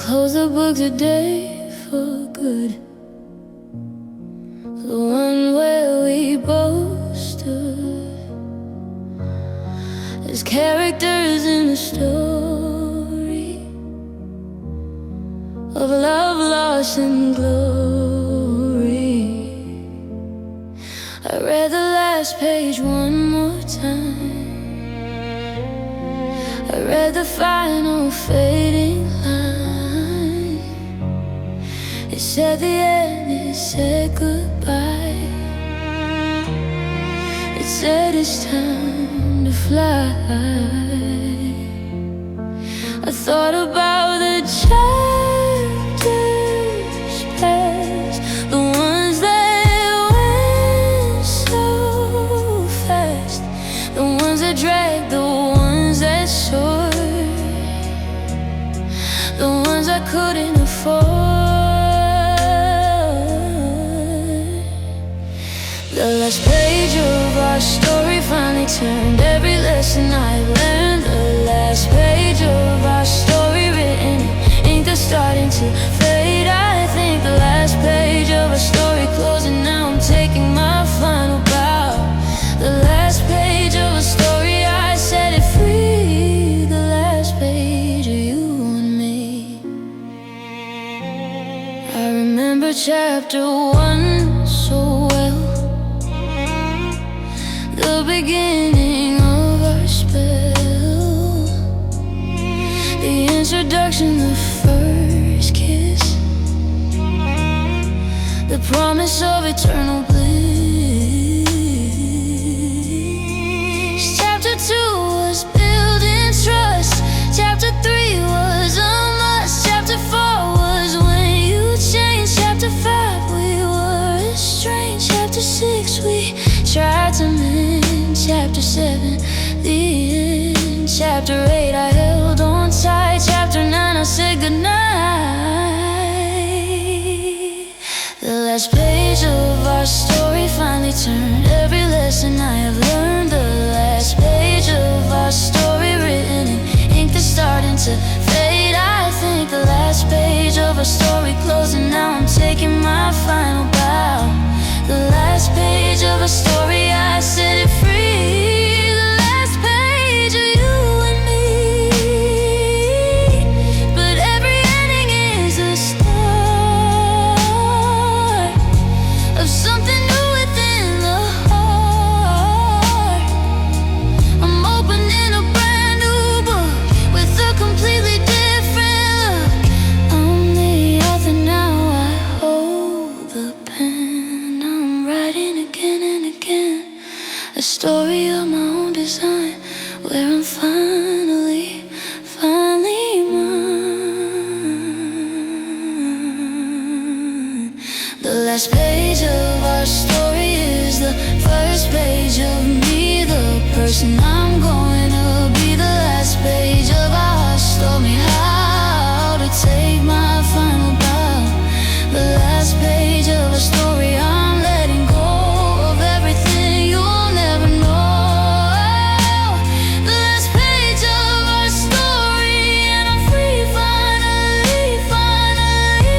close the book today for good. The one where we both stood as characters in a story of love lost in glory. I read the last page one more time. I read the final fading line. It said the end, it said goodbye. It said it's time to fly. I thought about the chapters past, the ones that went so fast, the ones that dragged, the ones that soared, the ones I couldn't afford. The last page of our story finally turned. Every lesson I've learned. The last page of our story written in ink that's starting to fade. I think the last page of our story closing. Now I'm taking my final bow. The last page of a story, I set it free. The last page of you and me. I remember chapter 1 so well, the beginning of our spell, the introduction, the first kiss, the promise of eternal bliss. Chapter 2 was building trust. Chapter 3 was a must. Chapter 4 was when you changed. Chapter 5 we were estranged. Chapter 6 we tried to mend. Chapter 7, the end. Chapter 8 I held on tight. Chapter 9 I said goodnight. The last page of our story finally turned. Every lesson I have learned. The last page of our story written in ink that's starting to fade. I think the last page of our story closing. Now I'm taking my final bow. The last page of a story, I set it free. The last page of you and me. But every ending is a start of something new within the heart. I'm opening a brand new book with a completely different look. I'm the author now, I hold the pen. Writing again and again, a story of my own design, where I'm finally mine. The last page of our story is the first page of me, the person I'm going to be. The last page of our hearts told me how to take my final bow. The last page of a story, I'm letting go of everything you'll never know. The last page of our story, and I'm free finally, finally.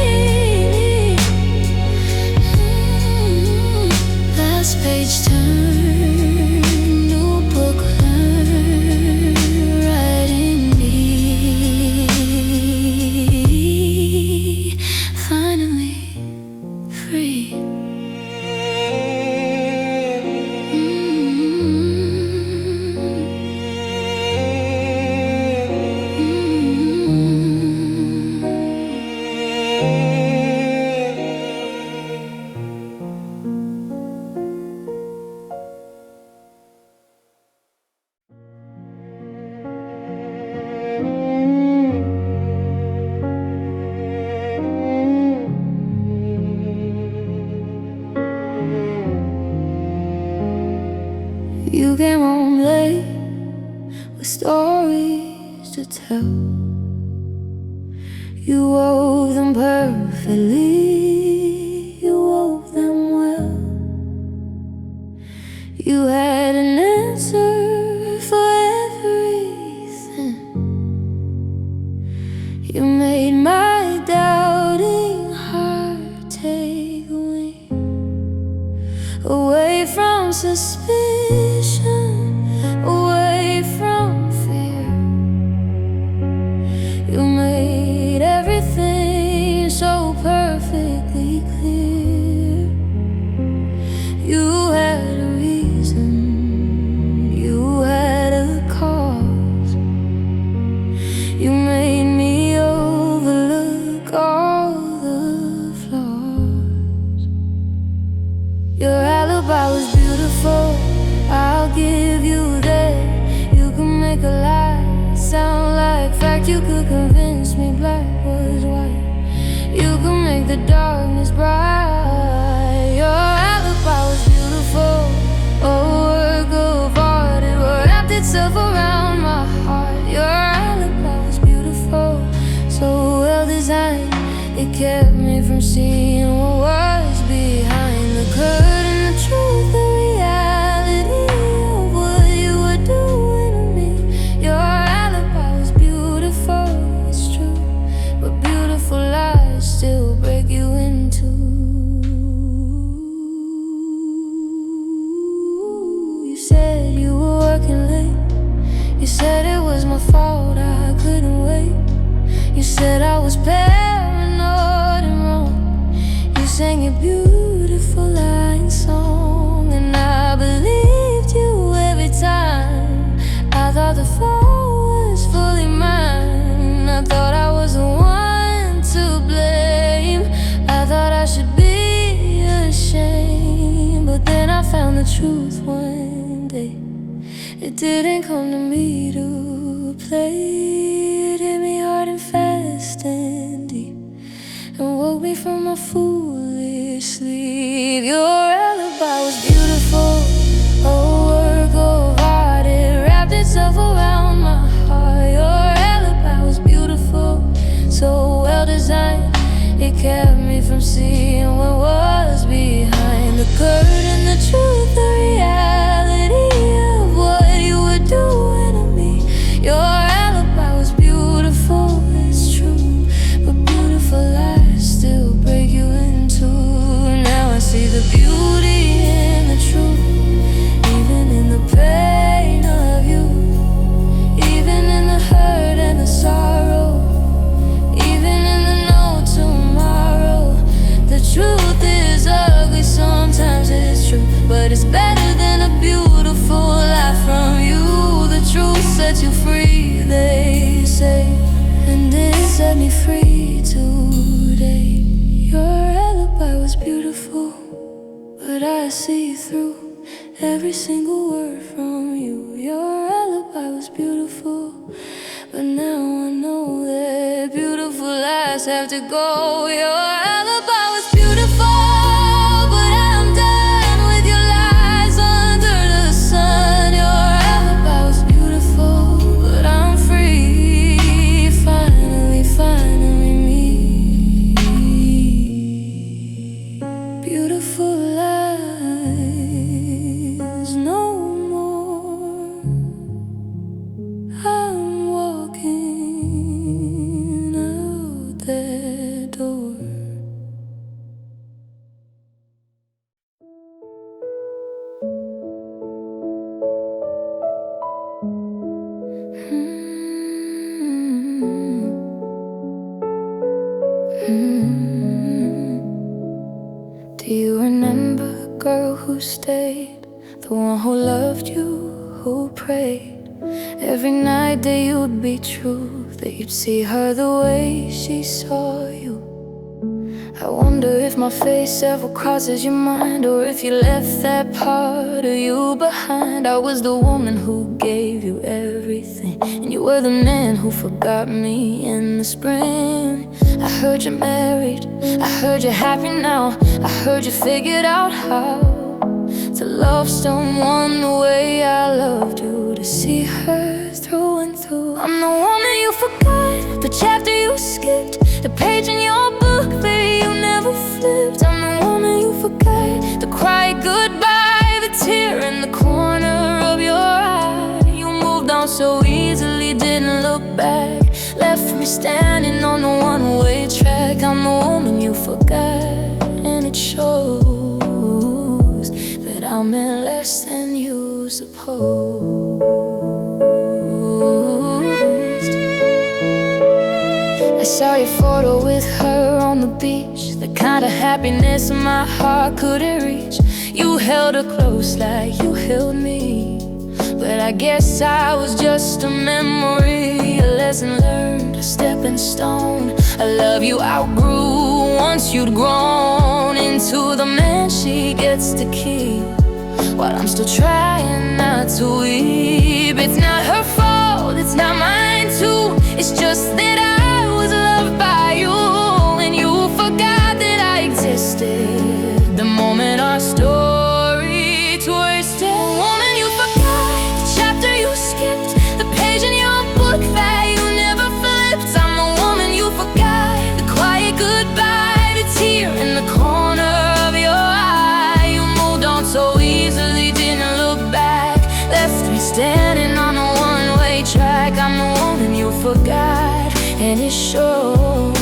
Last page turn, new book learn, writing me. Finally free. You came home late with stories to tell. You wove them perfectly, you wove them well. You had an answer for everything. You made my away from suspicion, away from fear. You made everything so perfectly clear. You had a reason, you had a cause. You made me overlook all the flaws. Your alibi was beautiful, I'll give you that. You can make a lie sound like fact. You could convince me black was white. You can make the darkness bright. Your alibi was beautiful, a work of art. It wrapped itself around my heart. Your alibi was beautiful, so well designed. It kept me from seeing what was behind the curtain. The truth, the reality of what you were doing to me. Your alibi was beautiful, it's true, but beautiful lies still break you in two. You said you were working late. You said it was my fault, I couldn't wait. You said I was paranoid and wrong. You sang a beautiful line song, and I believed you every time. I thought the fault was fully mine. I thought I was the one to blame. I thought I should be ashamed. But then I found the truth one day. It didn't come to me to play. It hit me hard and fast and deep, and woke me from my foolish sleep. Your alibi was beautiful, a work of art. It wrapped itself around my heart. Your alibi was beautiful, so well designed. It kept me from seeing what was behind the curtain. The truth, the reality of what you were doing to me. Your alibi was beautiful, it's true, but beautiful lies still break you in two. Now I see the beauty in the truth, even in the pain of you, even in the hurt and the sorrow, even in the no tomorrow. The truth is ugly, sometimes it's true, but it's better than a beautiful lie from you. The truth sets you free, they say, and it set me free today. Your alibi was beautiful, but I see through every single word from you. Your alibi was beautiful, but now I know that beautiful lies have to go. Your alibi was beautiful, but I'm done with your lies under the sun. Your alibi was beautiful, but I'm free, finally, finally me. Beautiful lies no more. I'm walking out that door. Do you remember a girl who stayed? The one who loved you, who prayed every night that you'd be true, that you'd see her the way she saw you. I wonder if my face ever crosses your mind, or if you left that part of you behind. I was the woman who gave you everything, and you were the man who forgot me in the spring. I heard you're married, I heard you're happy now, I heard you figured out how to love someone the way I loved you, to see her through and through. I'm the woman you forgot, the chapter you skipped, the page in your book that you never flipped. I'm the woman you forgot, the cry goodbye, the tear in the corner of your eye. You moved on so easily, didn't look back, left me standing on the one-way track. I'm the woman you forgot, and it shows. I'm in less than you supposed. I saw your photo with her on the beach, the kind of happiness my heart couldn't reach. You held her close like you held me, but I guess I was just a memory, a lesson learned, a stepping stone. A love you outgrew once you'd grown into the man she gets to keep, while I'm still trying not to weep. It's not her fault, it's not mine too. It's just that I was loved by you, and you forgot that I existed the moment our story twisted. Woman, you forgot the chapter you skipped, the page in your book that you never flipped. I'm the woman you forgot, the quiet goodbye, the tear in the corner of your eye. You moved on so easily, didn't look back, left me standing on a one-way track. I'm the woman you forgot, and it shows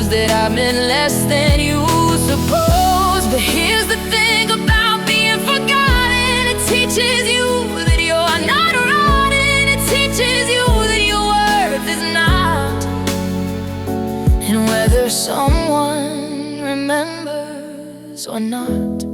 that I've been less than you supposed. But here's the thing about being forgotten, it teaches you that you're not rotten. It teaches you that your worth is not, and whether someone remembers or not,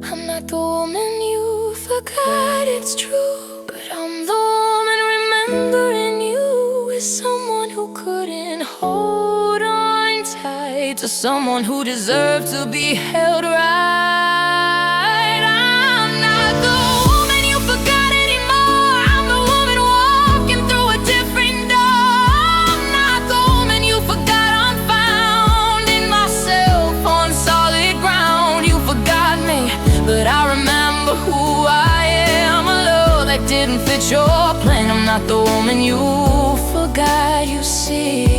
I'm not the woman you forgot, it's true, but I'm the woman remembering you as someone who couldn't hold on tight to someone who deserved to be held right. I'm not the woman you forgot anymore. I'm the woman walking through a different door. I'm not the woman you forgot. I'm found in myself on solid ground. You forgot me, but I remember who I am. A love that didn't fit your plan. I'm not the woman you forgot, you see.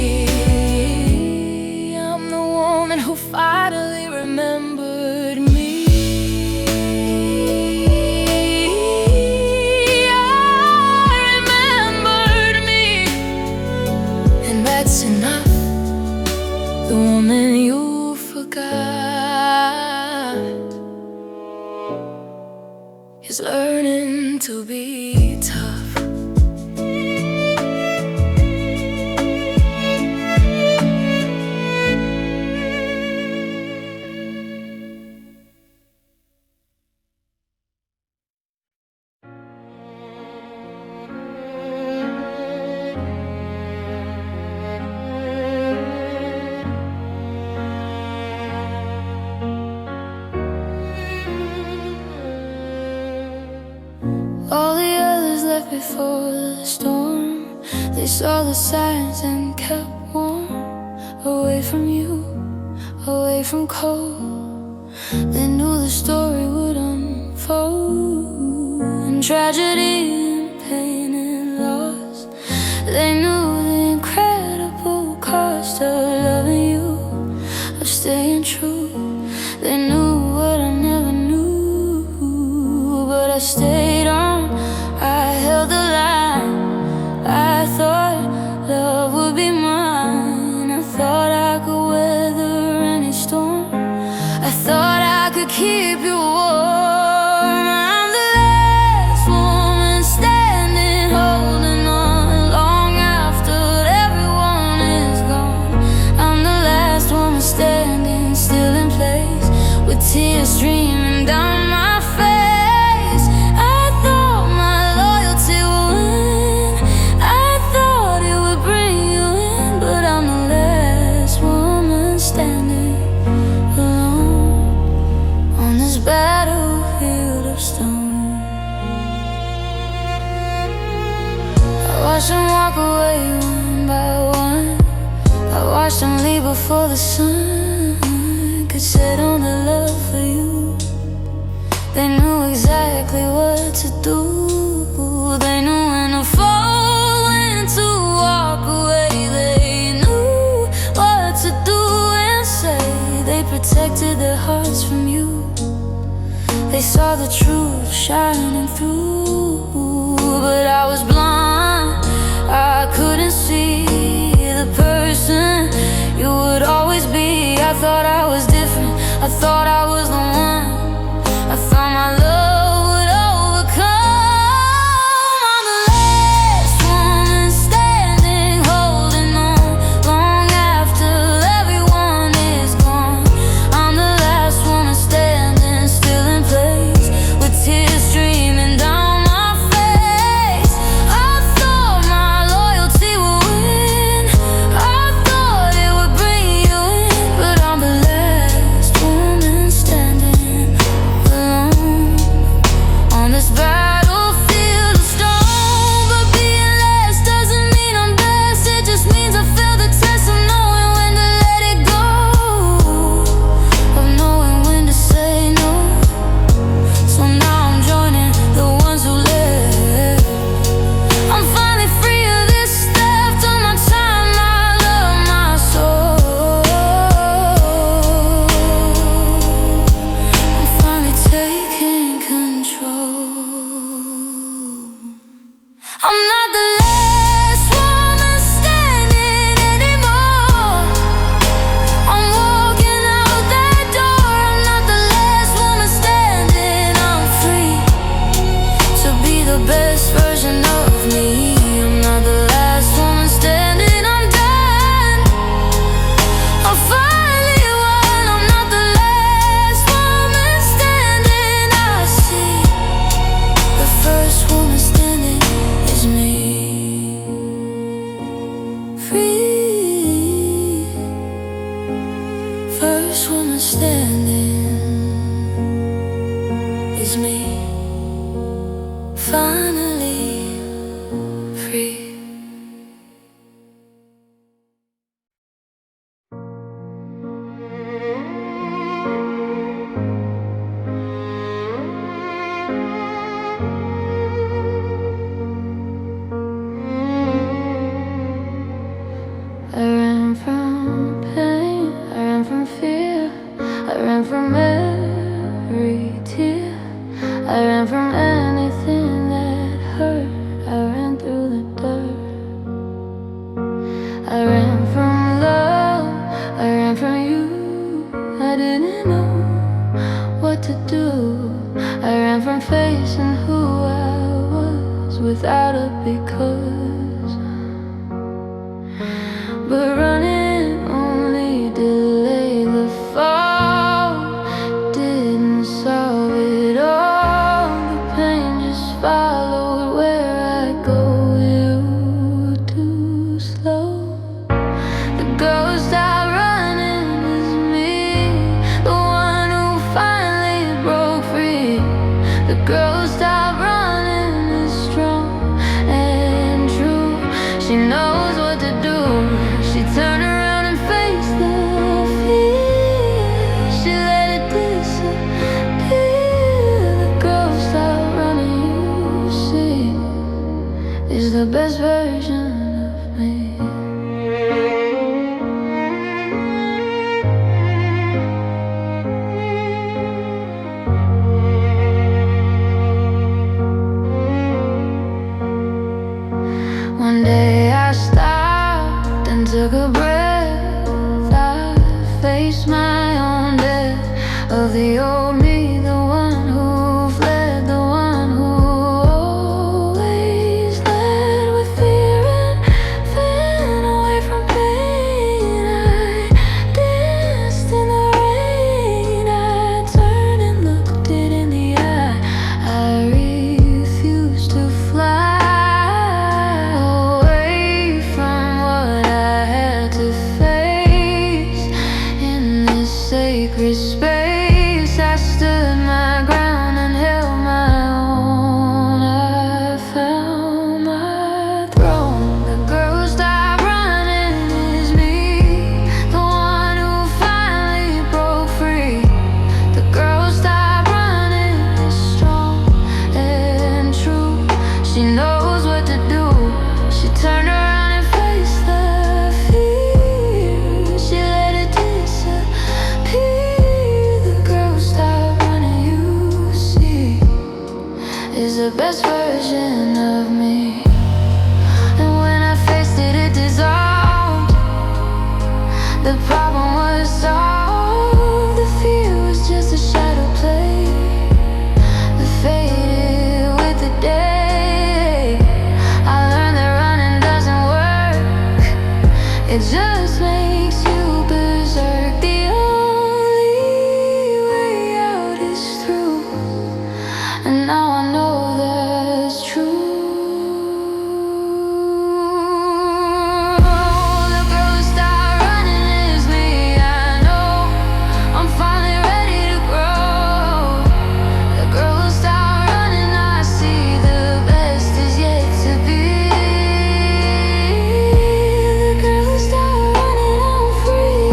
I'm the woman who finally remembered me. I remembered me, and that's enough. The woman you forgot is learning to be tough. All the others left before the storm. They saw the signs and kept warm, away from you, away from cold. They knew the story would unfold, and tragedy and pain and loss. They knew the incredible cost of loving you, of staying true. They knew what I never knew, but I stayed on. I held the line. I thought love would be mine. I thought I could weather any storm. I thought I could keep you warm. I'm the last woman standing, holding on long after everyone is gone. I'm the last woman standing, still in place, with tears streaming down my face. I thought my loyalty would win. I thought it would bring you in, but I'm the last woman standing alone on this battlefield of stone. I watched them walk away one by one. I watched them leave before the sun could set on the love for you. They knew exactly what to do. They knew when to fall, when to walk away. They knew what to do and say. They protected their hearts from you. They saw the truth shining through, but I was blind. I couldn't see the person you would always be. I thought I was different. I thought I was the one. I found my is me, finally free. I ran from pain, I ran from fear, I ran from every tear, I ran from anything that hurt, I ran through the dirt. I ran from love, I ran from you, I didn't know what to do. I ran from facing who I was without a because. But running only delayed the fall, didn't solve it all. The pain just followed where I go, you were too slow. The ghost out running is me, the one who finally broke free. The ghost out running is strong and true. She knows what to do. She turned around and faced the fear. She let it disappear. The ghost out running, you see, is the best version of me. One day I stopped and took a breath. I faced my own death of the old me, the one who fled, the one who always led with fear and then away from pain. I danced in the rain, I turned and looked it in the eye. I refused to fly sacred space. I stood my ground and held my own. I found my throne. The girl stopped running is me, the one who finally broke free. The girl stopped running is strong and true. She knows what to do. She turned around and faced the fear. She let it disappear. Is the best version of me. And when I faced it, it dissolved. The problem was solved. The fear was just a shadow play that faded with the day. I learned that running doesn't work. It just makes you berserk. The only way out is through, and now I know that's true. The girl stopped running is me, I know. I'm finally ready to grow. The girl stopped running, I see the best is yet to be. The girl stopped running, I'm free.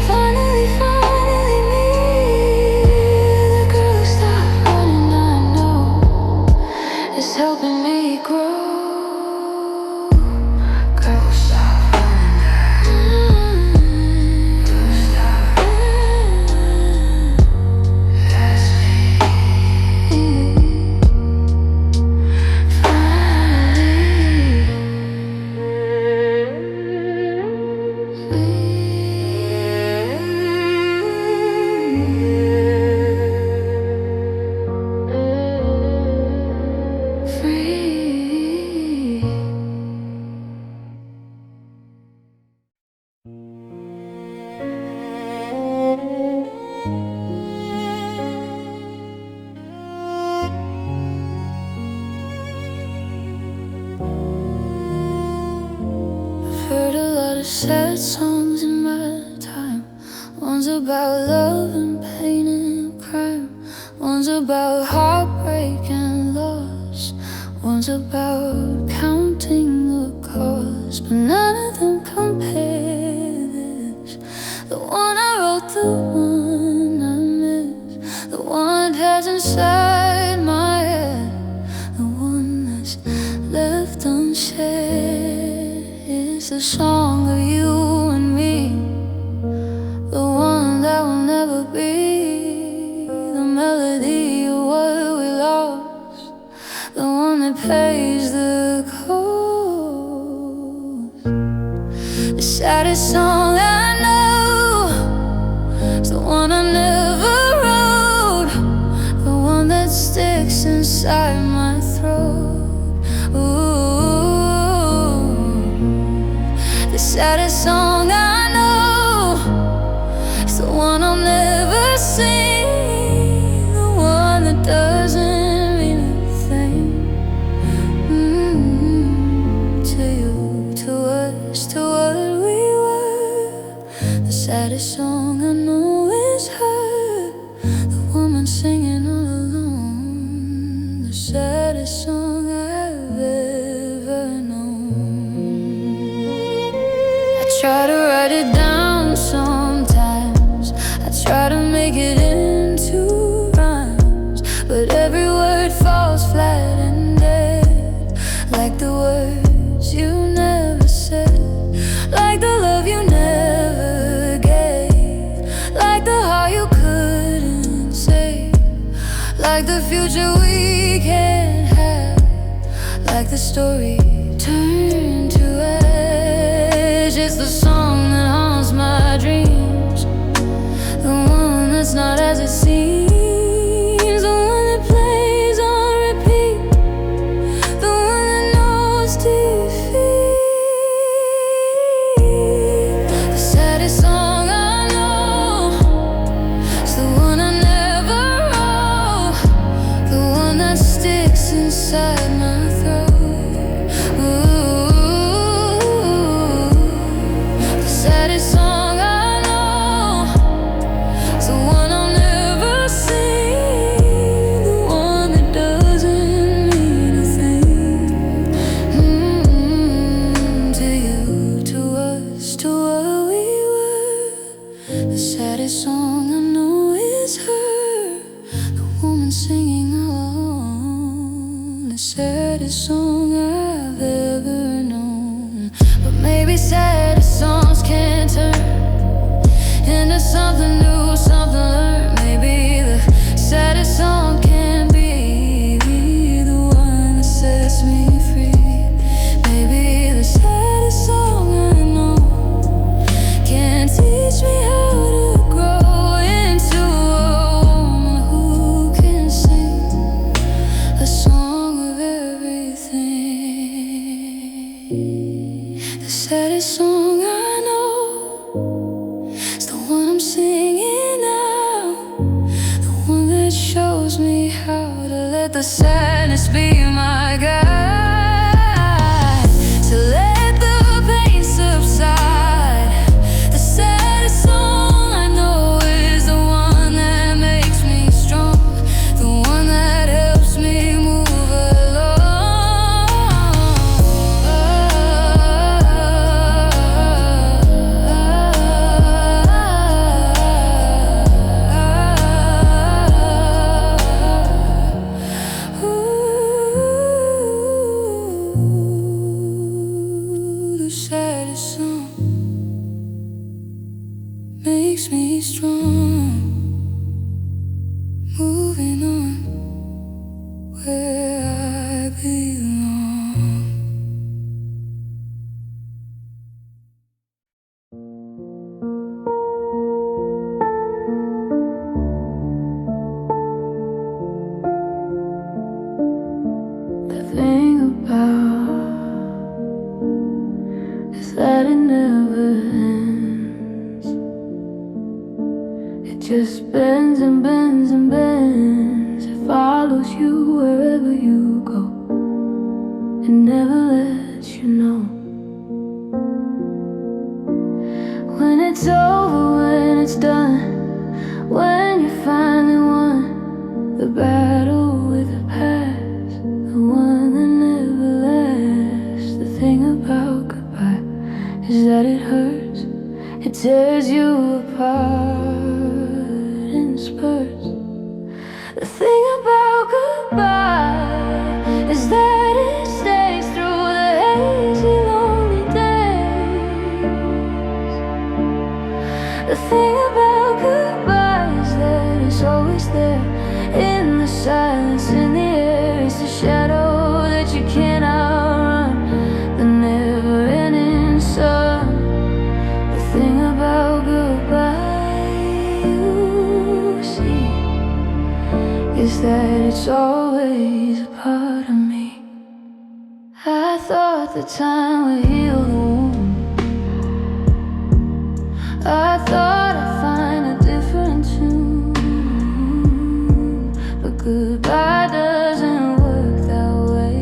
Finally, finally me. The girl stopped running, I know it's helping me grow. Girl, stop running. Girl, stop running. That's me. Free. I've heard a lot of sad songs in my time. One's about love and pain and crime. One's about heartbreak and loss, one's about counting the cost, but none of them compare this. The one I wrote, the one I miss, the one that has inside my head, the one that's left unsaid. It's the song of you and me, the one that will never be, the melody of what we lost, the one that pays the cost. The saddest song I know is the one I never wrote, the one that sticks inside my throat. Ooh, the saddest song I know is the one I'll never sing, the one that doesn't mean a thing to you, to us, to what we were. The saddest song I know is her, the woman singing all alone, the saddest song I've ever known. I try to write it down sometimes, I try to make it into rhymes, but every word falls flat and dead, like the words you never said, like the love you never gave, like the heart you couldn't save, like the future we can't have, like the story turned to ash. It's the song that haunts my dreams, the one that's not as it seems, the one that plays on repeat, the one that knows defeat. The saddest song I know is the one I never wrote, the one that sticks inside my throat. Ooh, the saddest song I know is the one I'll never sing, the one that doesn't mean a thing to you, to us, to what we were. The saddest song I know is her, the woman singing alone, the saddest song I've ever known. But maybe saddest songs can turn into something new, something learned. Maybe the saddest song can be the one that sets me free. Maybe the saddest song I know can teach me how to grow into a woman who can sing a song of everything. The saddest song I know is the one I'm singing now, the one that shows me how to let the sadness be my guide, to let the pain subside. The saddest song I know is the one that makes me strong, the one that helps me move the saddest song makes me strong, moving on where I belong. The thing about is that it never ends. It just bends and bends and bends. It follows you wherever you go. It never lets you know when it's over, when it's done, when you finally won the battle. The thing about goodbye is that it stays through the hazy, lonely days. The thing about goodbye is that it's always there, in the silence, in the air. It's the shadow that you can't outrun, the never-ending sun. The thing about goodbye, you see, is that it's always a part of me. I thought the time would heal the wound. I thought I'd find a different tune, but goodbye doesn't work that way.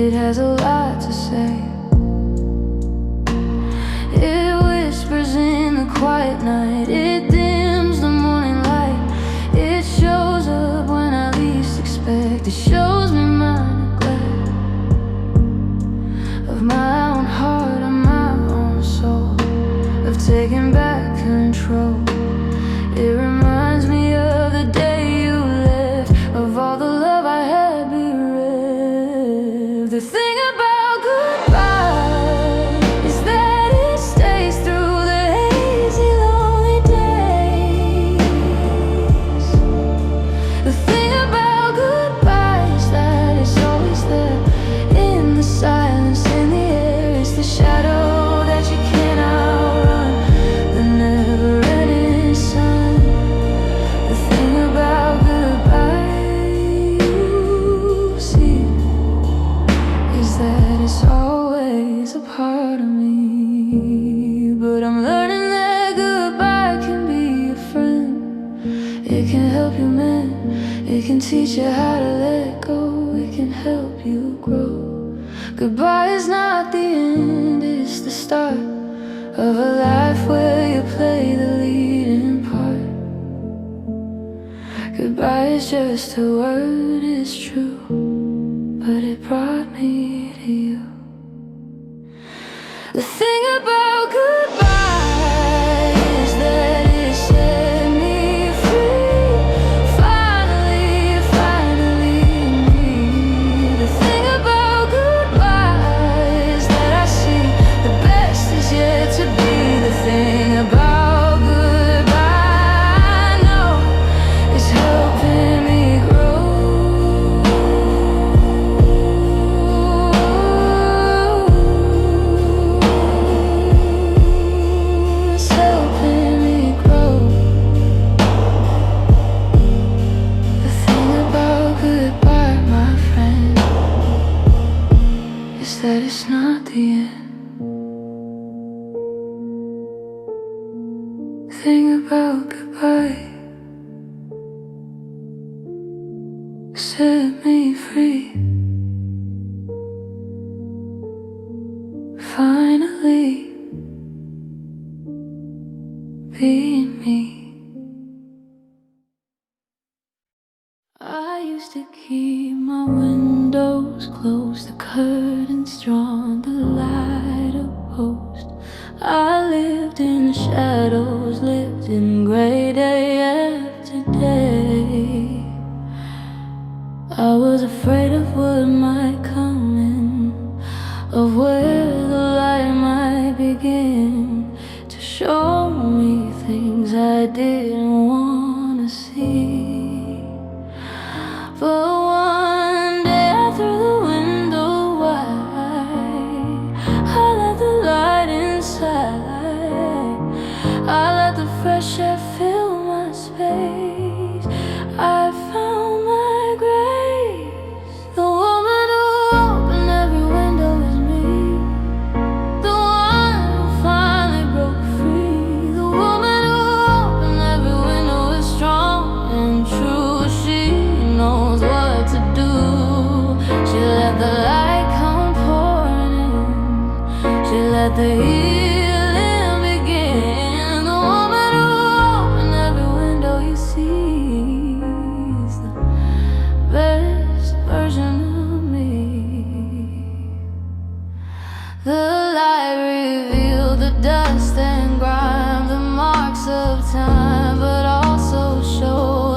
It has a lot to say. It whispers in the quiet night. It dims the morning light. It shows up when I least expect. It shows me my neglect of my own heart and my own soul, of taking back control. It reminds me of the day you left, of all the love I had bereft. The thing about goodbye is that it stays through the hazy, lonely days. The thing about goodbye is that it's always there, in the silence, in the air. It's the shadow that you can't outrun, the never-ending sun. The thing about goodbye, you see, is that it's always a part of me. But I'm learning that goodbye can be a friend. It can help you mend. It can teach you how to let go. It can help you grow. Goodbye is not the end, it's the start of a life where you play the leading part. Goodbye is just a word, it's true, but it brought me to you. The thing about goodbye is that it set me free. Finally, finally me. The thing about goodbye is that I see the best is yet to be. The thing about goodbye, I know, is helping me grow. It's helping me grow. The thing about goodbye, my friend, is that it's not the end. The thing about goodbye set me free. Finally being me. I used to keep my windows closed, the curtains drawn, the light opposed. I lived in the shadows, lived in gray day after day. I was afraid of what might come in, of where the light might begin to show me things I didn't want to see. But one day I threw the window wide. I let the light inside. I let the fresh air fill my space. I found my grace. The woman who opened every window is me. The one who finally broke free. The woman who opened every window is strong and true. She knows what to do. She let the light come pouring in. She let the healing begin. The woman who opened every window you see is the best version of me. The light revealed the dust and grime, the marks of time, but also showed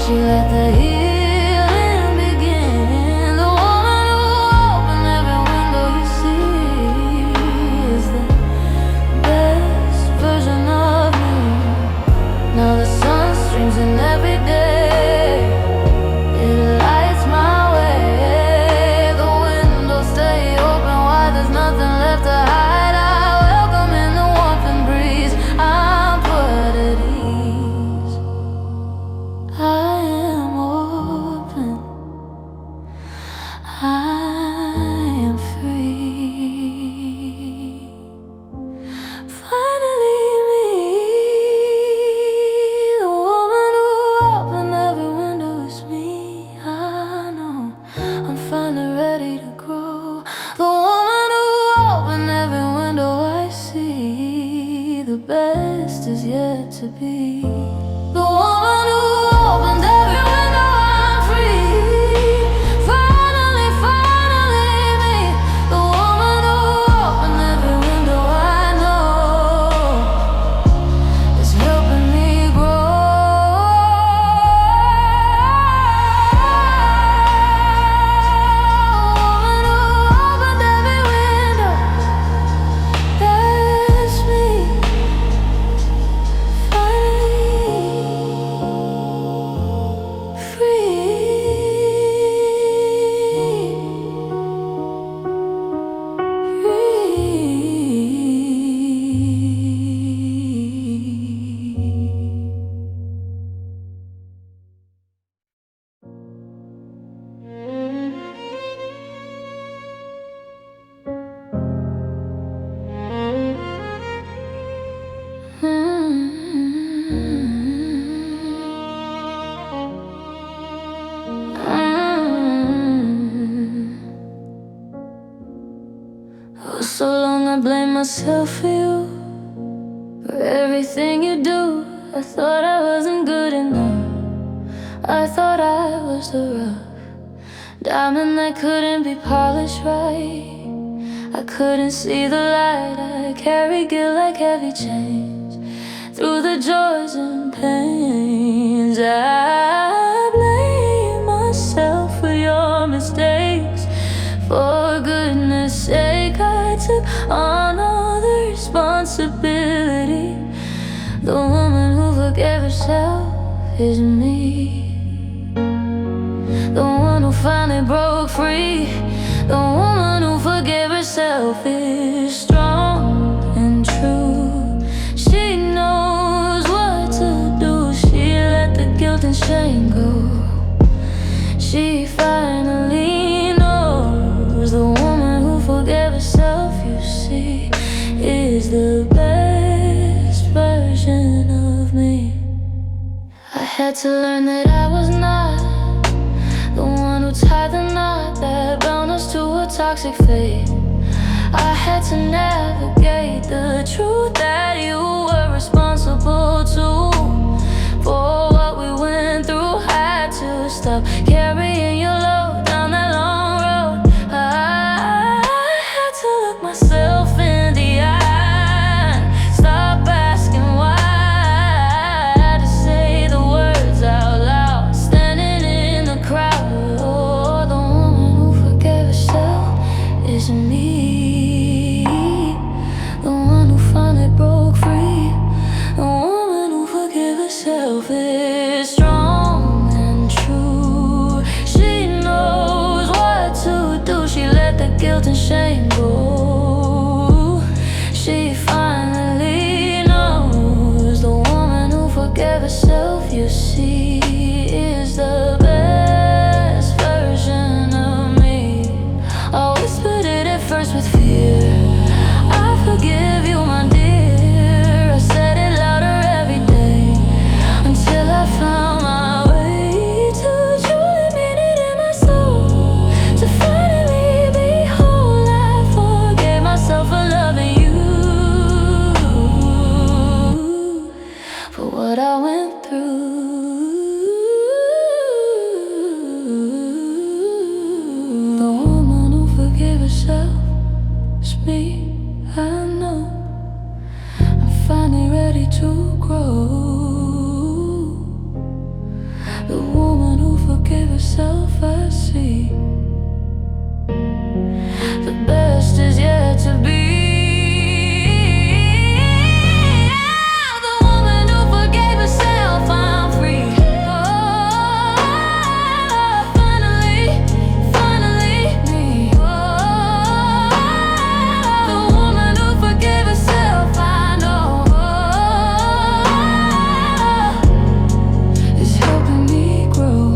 She let the healing begin. The woman who opened every window you see is the best version of me. Now the sun streams in every day. It lights my way. The windows stay open wide, there's nothing left to hide. I welcome in the warmth and breeze. I'm put at ease. I am open. I am free. Finally me, the woman who opened every window is me. I know I'm finally ready to grow. The woman who opened every window I see. The best is yet to be. The woman who opened every window, I'm free. Finally, finally me. The woman who opened every window I know is helping me grow. Woman who opened every window, that's me. For so long I blame myself for you, for everything you do. I thought I wasn't good enough. I thought I was the rough diamond that couldn't be polished right. I couldn't see the light. I carried guilt like heavy chains. Through the joys and pains, I blame myself for your mistakes. For goodness sake, I took on all the responsibility. The woman who forgave herself is me. The one who finally broke free. The woman who forgave herself is strong and true. She knows what to do. She let the guilt and shame go. She finally knows. The woman who forgave herself, you see, is the best version of me. I had to learn that I was not the one who tied the knot that bound us to a toxic fate. I had to navigate the truth that you were responsible too. For what we went through, had to stop carrying your load down that long road. I had to look myself in the eye, stop asking why. I had to say the words out loud, standing in the crowd. Oh, the woman who forgave herself is me. The one who finally broke free. The woman who forgave herself is strong and true. She knows what to do. She let the guilt and shame go. She finally knows. The woman who forgave herself, you see, is the best version of me. I whispered it at first with fear. I forgive you, my dear. I said it louder every day, until I found my way to truly mean it in my soul. To finally be whole, I the woman who forgave herself, I see. The best is yet to be. The woman who forgave herself, I'm free. Oh, finally, finally me. Oh, the woman who forgave herself, I know, is helping me grow.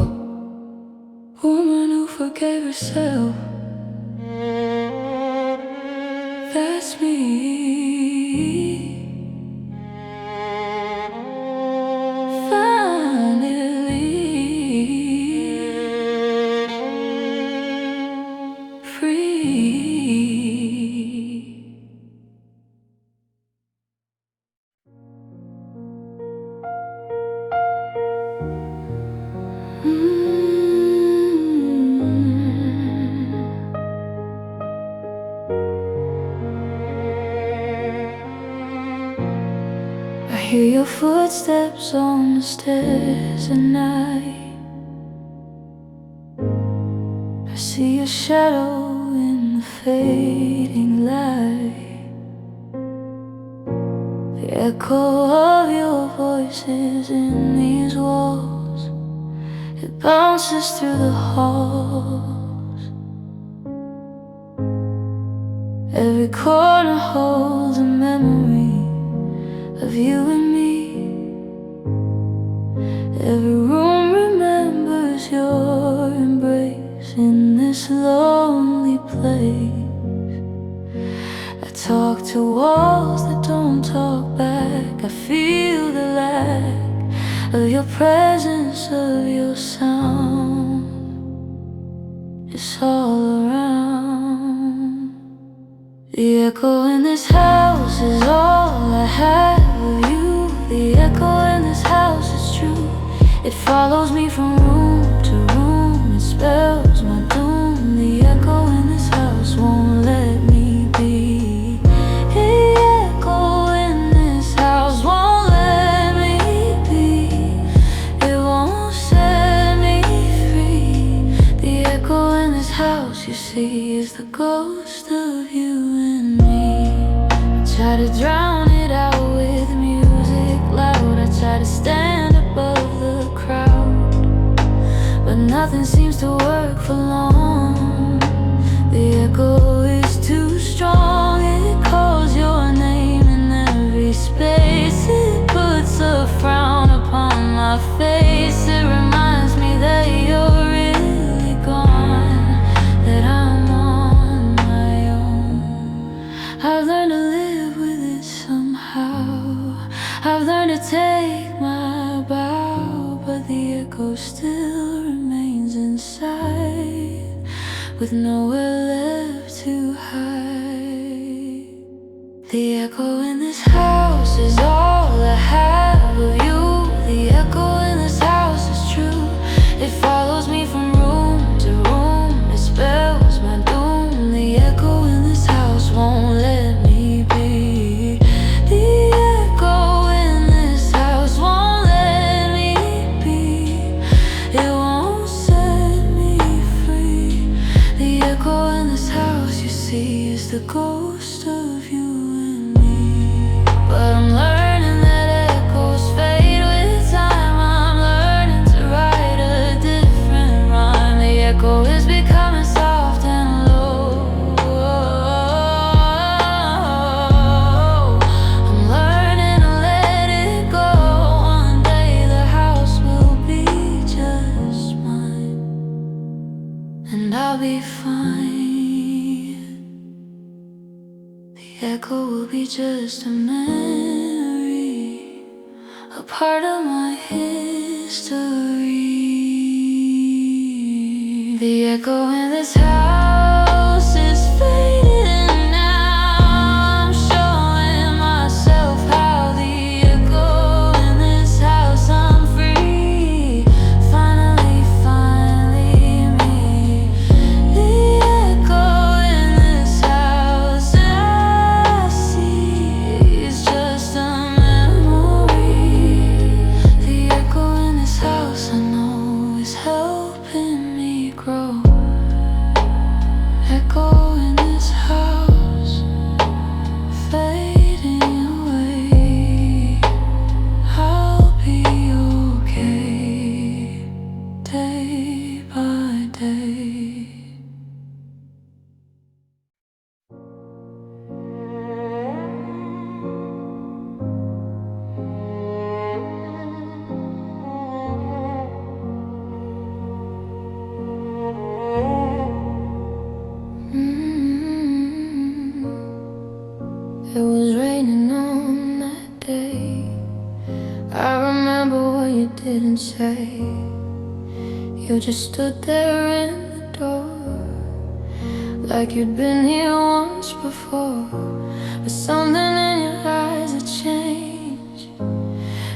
Woman who forgave herself, that's me. Finally free. I hear your footsteps on the stairs at night. I see your shadow in the fading light. The echo of your voices in these walls, it bounces through the halls. Every corner holds a memory of you and me. Every room remembers your embrace in this lonely place. I talk to walls that don't talk back. I feel the lack of your presence, of your sound. It's all around. The echo in this house is all I have of you. The echo in this house is true. It follows me from room to room. It spells my doom. The echo in this house won't let me be. The echo in this house won't let me be. It won't set me free. The echo in this house, you see, is the ghost of you and me. I try to drown it out with music loud. I try to stand above the crowd, but nothing seems to work for long. The echo is too strong. It calls your name in every space. It puts a frown upon my face. It reminds me that you're really gone, that I'm on my own. I've learned to live with it somehow. I've learned to take my bow, but the echo still remains inside, with nowhere left to hide. The echo in this house is all I have of you. The echo in this house is true. It follows me from room to room. It spells my doom. The echo in this house won't let me be. The echo in this house won't let me be. It won't set me free. The echo in this house, you see, is the ghost of you and me. But I'm learning that echoes fade with time. I'm learning to write a different rhyme. The echo is becoming soft and low. I'm learning to let it go. One day the house will be just mine, and I'll be fine. The echo will be just a memory, a part of my history. The echo in this house is fading now. I'm showing myself how. The echo in this house, I'm free. Finally, finally me. The echo in this house I see is just a memory. The echo in this house, I know You just stood there in the door, like you'd been here once before. But something in your eyes had changed,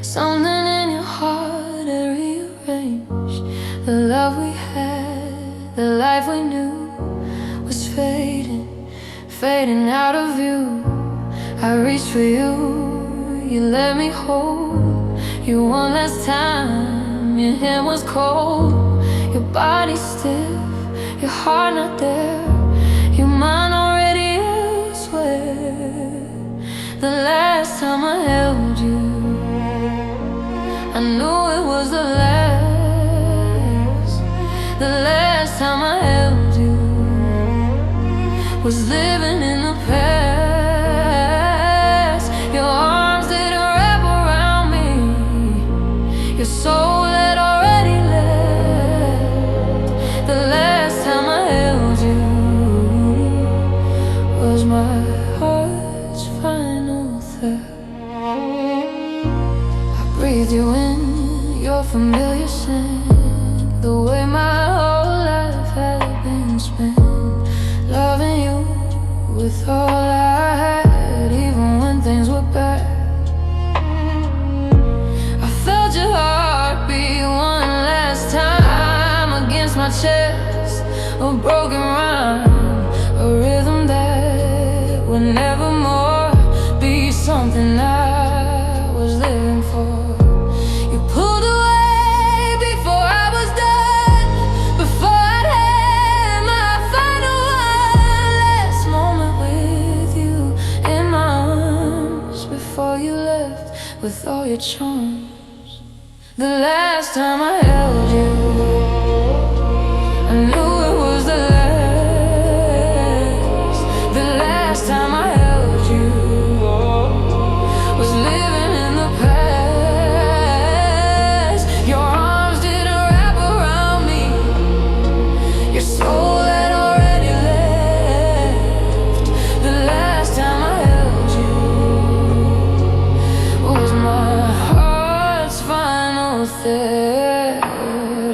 something in your heart had rearranged. The love we had, the life we knew, was fading, fading out of view. I reached for you, you let me hold you one last time. Your hand was cold, your body stiff, your heart not there, your mind already elsewhere. The last time I held you, I knew it was the last. The last time I held you was living in the past. Your arms didn't wrap around me, your soul had already left. The last time I held you was my heart's final threat. I breathed you in, your familiar scent, the way my whole life had been spent, loving you with all I had, even when things were bad. I felt your heartbeat one last time against my chest, a broken rhyme, a rhythm that would never more be something I was living for. You pulled away before I was done, before I'd had my final one last moment with you in my arms, before you left with all your charms. The last time I held you, I knew it was the last. The last time I held you was living in the past. Your arms didn't wrap around me, your soul had already left. The last time I held you was my heart's final threat.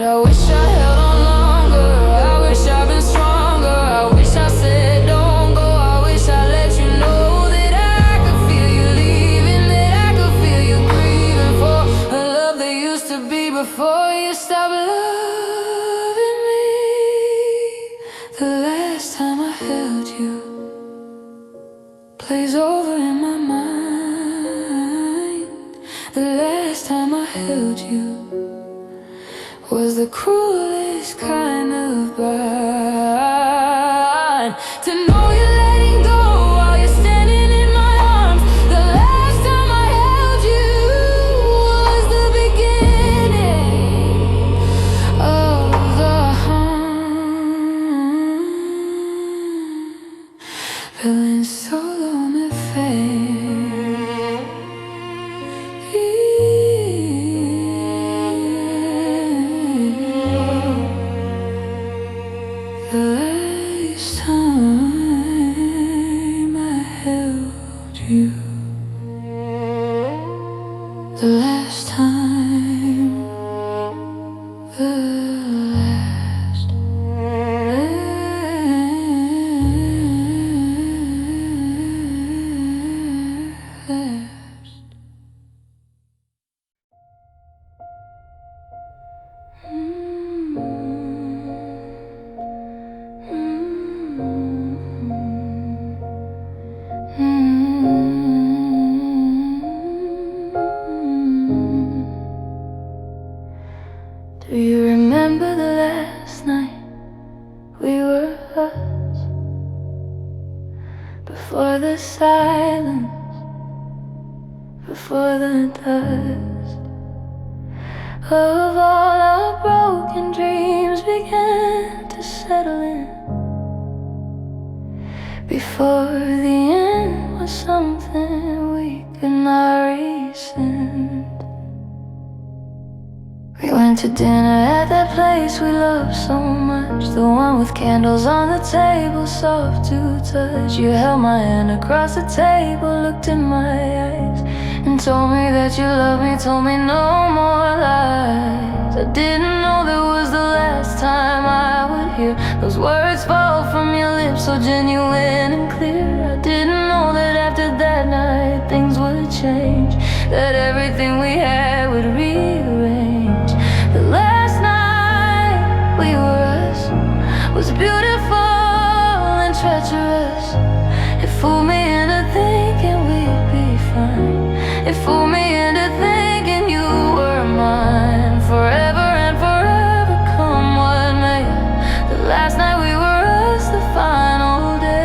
I wish I held on longer, I wish I'd been stronger, I wish I said don't go, I wish I let you know that I could feel you leaving, that I could feel you grieving for a love that used to be before you stopped loving me. The last time I held you plays over in my mind. The last time I held you was the cruelest kind of bind. To know you're letting go while you're standing in my arms. The last time I held you was the beginning of the harm. Feeling so lonely, the last time I held you, the last time, the last, last. Do you remember the last night we were us? Before the silence, before the dust of all our broken dreams began to settle in, before the end was something we could not rescind. We went to dinner at that place we loved so much, the one with candles on the table, soft to touch. You held my hand across the table, looked in my eyes, and told me that you loved me, told me no more lies. I didn't know there was the last Those words fall from your lips so genuine and clear. I didn't know that after that night things would change, that everything we had would rearrange. The last night we were us was beautiful and treacherous. It fooled me into thinking we'd be fine. It fooled me into thinking you were mine forever and forever, come what may. The last night we were us, the final day.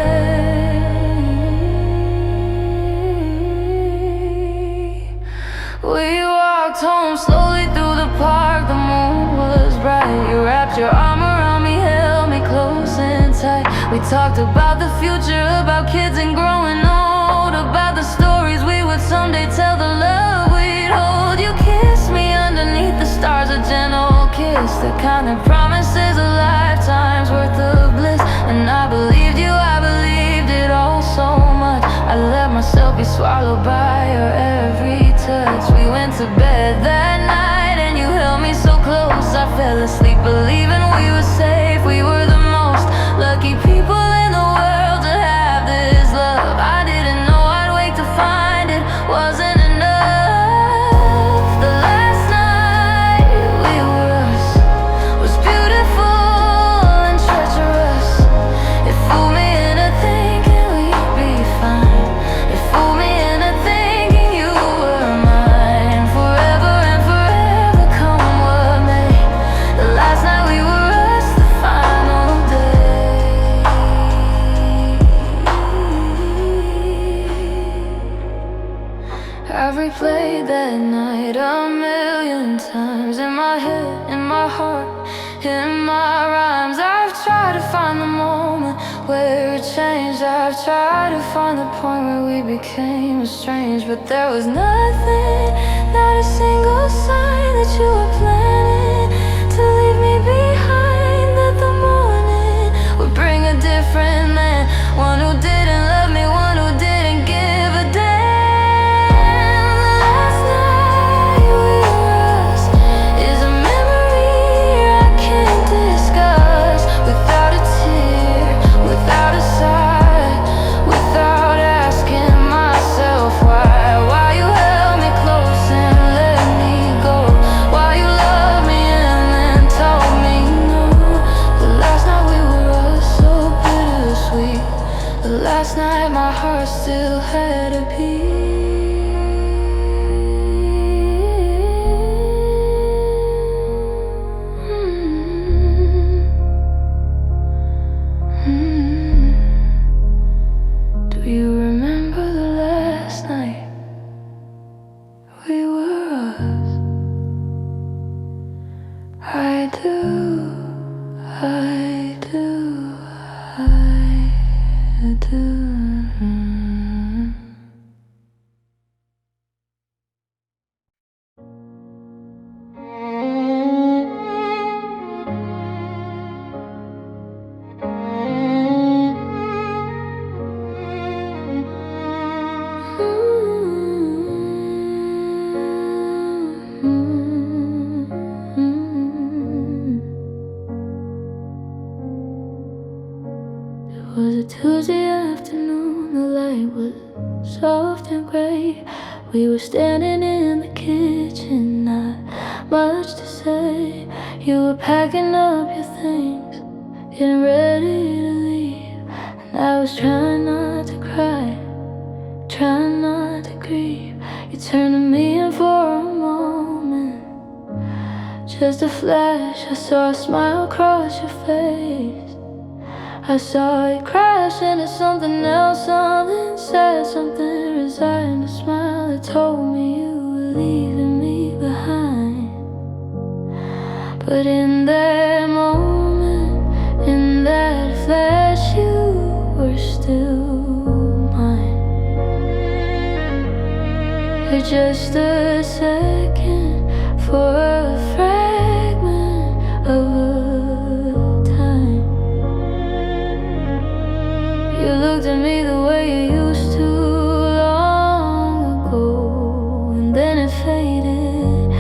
We walked home slowly through the park. The moon was bright. You wrapped your arm around me, held me close and tight. We talked about the future, about kids and growing old, about the stories we would someday tell, the love we'd hold. You kissed me underneath the stars, a gentle kiss, the kind that promises a lifetime's worth of bliss. And I believed you, I believed it all so much. I let myself be swallowed by your every touch. We went to bed that night and you held me so close. I fell asleep believing we were safe. We were the most lucky people in the world to have this love. I didn't know I'd wake to find it wasn't enough. The last night we were us was beautiful and treacherous. It fooled me into thinking we'd be fine. It fooled me into thinking you were mine forever and forever, come what may. The last night we were us, the final day. I've replayed that night a million times, in my head, in my heart, in my rhymes. I've tried to find the moment where it changed. I've tried to find the point where we became estranged, but there was nothing, not a single sign that you were planning to leave me behind. That the morning would bring a different man, one who didn't love me, one who didn't give a damn. Last night we were us is a memory I can't discuss, without a tear, without a sigh, without asking myself why you held me close and let me go, why you loved me and then told me no. The last night we were us, so bittersweet. The last night my heart still had a beat. Do you remember the last night we were us? I do, I do, I do. It was a Tuesday afternoon, the light was soft and gray. We were standing in the kitchen, not much to say. You were packing up your things, getting ready to leave, and I was trying not to cry, trying not to grieve. You turned to me and for a moment, just a flash, I saw a smile cross your face. I saw you crash into something else, something sad, something resigned. A smile that told me you were leaving me behind. But in that moment, in that flash, you were still mine. For just a second, for a fragment of a time. You looked at me the way you used to long ago, and then it faded,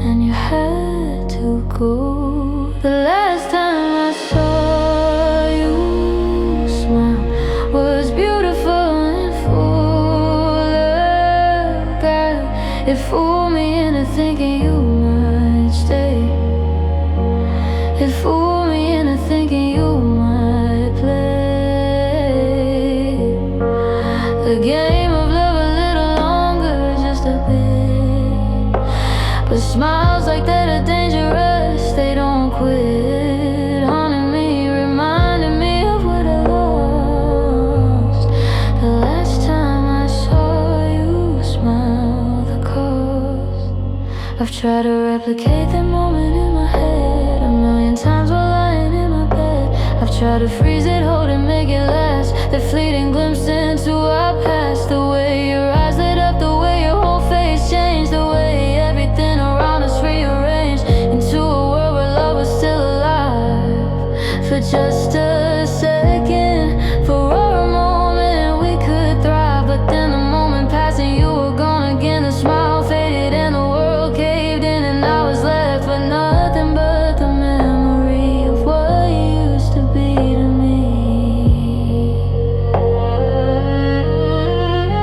and you had to go. The last time I saw It fooled me into thinking you might play the game of love a little longer, just a bit. But smiles like that are dangerous, they don't quit. Haunting me, reminding me of what I lost the last time I saw you smile. The cost. I've tried to replicate that moment in my head a million times while lying in my bed. I've tried to freeze it, hold it, make it last. The fleeting glimpse into our past. The way your eyes lit up, the way your whole face changed, the way everything around us rearranged into a world where love was still alive. For just a second, for a moment we could thrive. But then the moment passed and you were gone again. The smile faded and the world caved in, and I was left with nothing but the memory of what you used to be to me.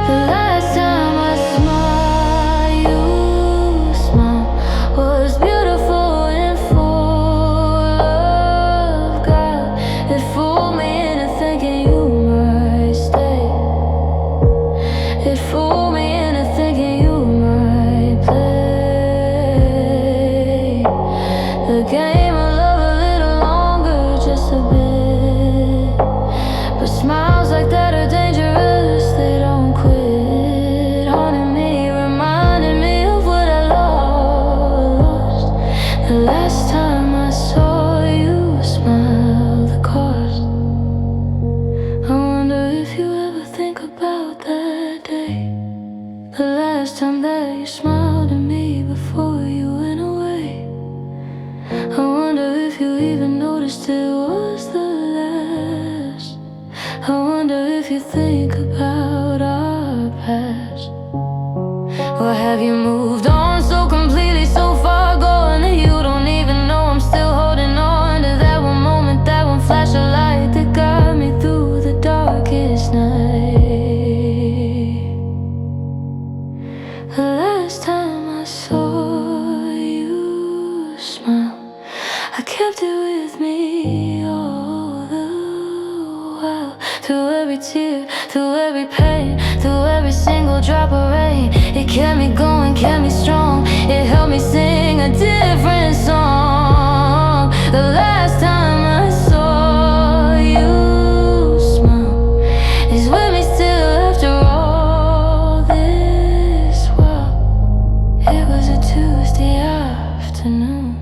The last time I smiled, you smiled, was beautiful and full of God. It fooled me into thinking you might stay. It fooled me into thinking you might play the game of love a little longer, just a bit. But smiles like that are dangerous, they don't quit. Haunting me, reminding me of what I lost the last time I saw you smile. The cost. I wonder if you ever think about that day, the last time that you smiled at me before you went away. I wonder if you even noticed it was the last. I wonder if you think about our past. Or have you moved on so completely, so far gone that you don't even know I'm still holding on to that one moment, that one flash of light that got me through the darkest night. The last time I saw you smile, I kept it with me all the while. Through every tear, through every pain, through every single drop of rain, it kept me going, kept me strong. It helped me sing a different song. The last time I saw you smile is with me still after all this while. It was a Tuesday afternoon.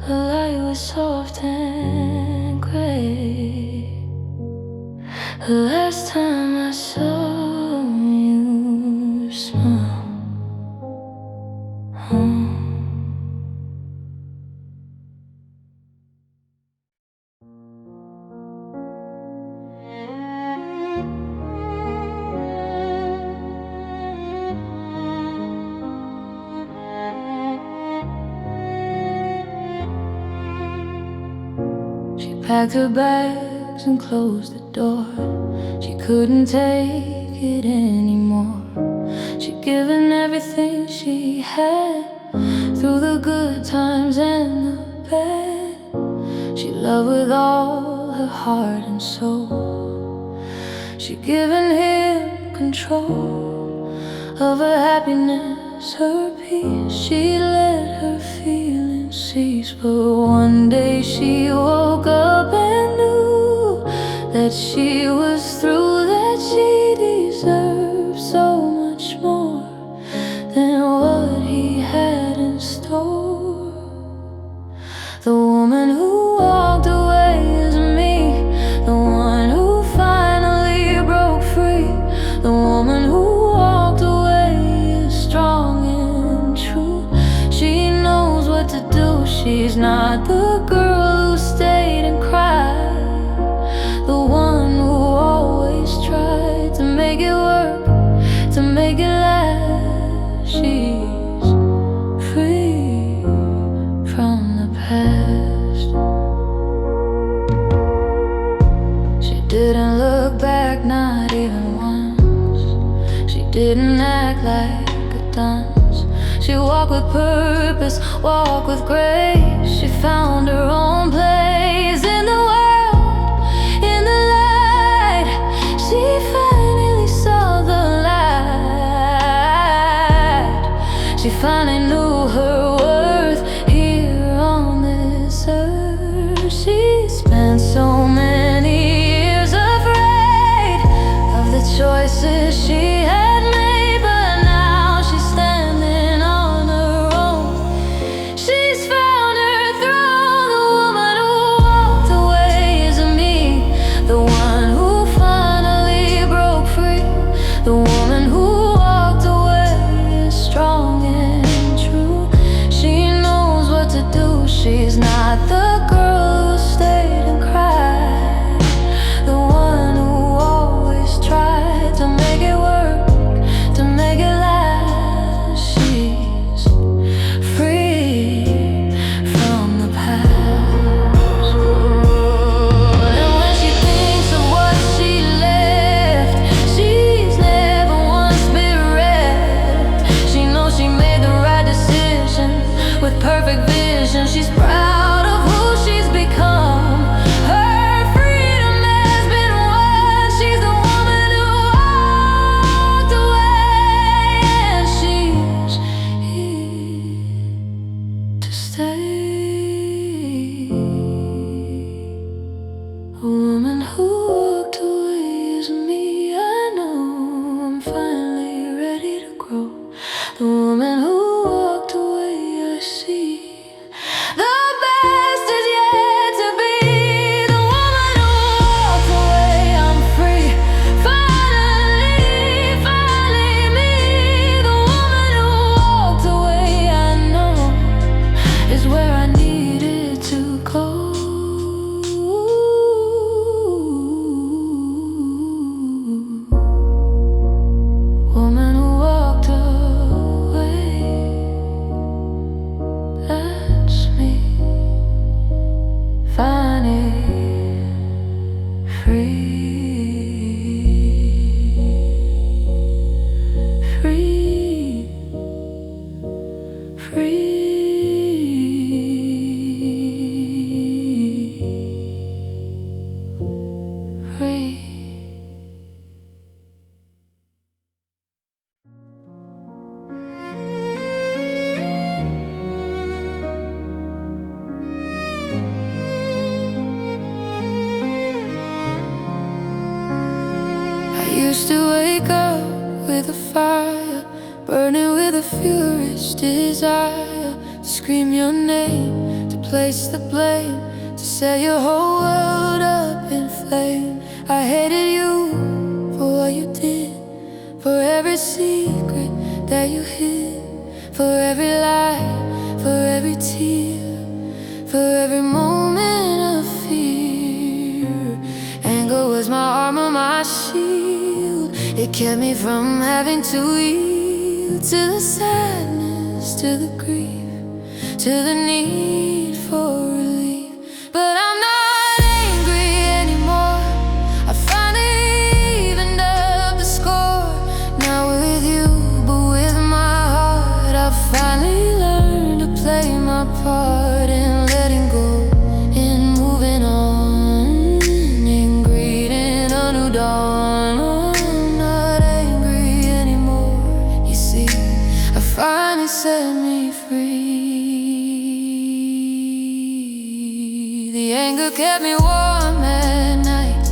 The light was soft and gray. The last time I saw you smile. She packed her bags and closed the door. She couldn't take it anymore. She'd given everything she had, through the good times and the bad. She loved with all her heart and soul. She'd given him control of her happiness, her peace. She let her feelings cease. But one day she woke up and knew that she was through, that she deserved so much more than what he had in store. The woman who walked away is me, the one who finally broke free. The woman who walked away is strong and true. She knows what to do. She's not the girl who stayed and cried, the one who always tried to make it work, to make it last. She's free from the past. She didn't look back, not even once. She didn't act like a dunce. She walked with purpose, walked with grace. She not the girl who stayed and cried, the one who always tried to make it work, to make it last. She's free from the past. And when she thinks of what she left, she's never once been reft. She knows she made the right decision with perfect vision. She's proud of who she's become. Her freedom has been won. She's the woman who walked away, and she's here to stay. A woman who walked away is me. I know I'm finally ready to grow. The woman who walked away, I see. The best is yet to be. The woman who walked away, I'm free. Finally, finally me. The woman who walked away, I know, is where I needed to go. Woman who walked away, that's me. Finally free, free, free. I used to wake up with a fire, burning with a furious desire to scream your name, to place the blame, to set your whole world up in flame. I hated you for what you did, for every secret that you hid, for every lie, for every tear, for every moment of fear. Anger was my armor, my shield. It kept me from having to yield to the sadness, to the grief, to the need for relief. But I'm not angry anymore. I finally evened up the score. Not with you, but with my heart. I finally learned to play my part in letting go, in moving on, in greeting a new dawn. I'm not angry anymore. You see, I finally set me free. The anger kept me warm at night.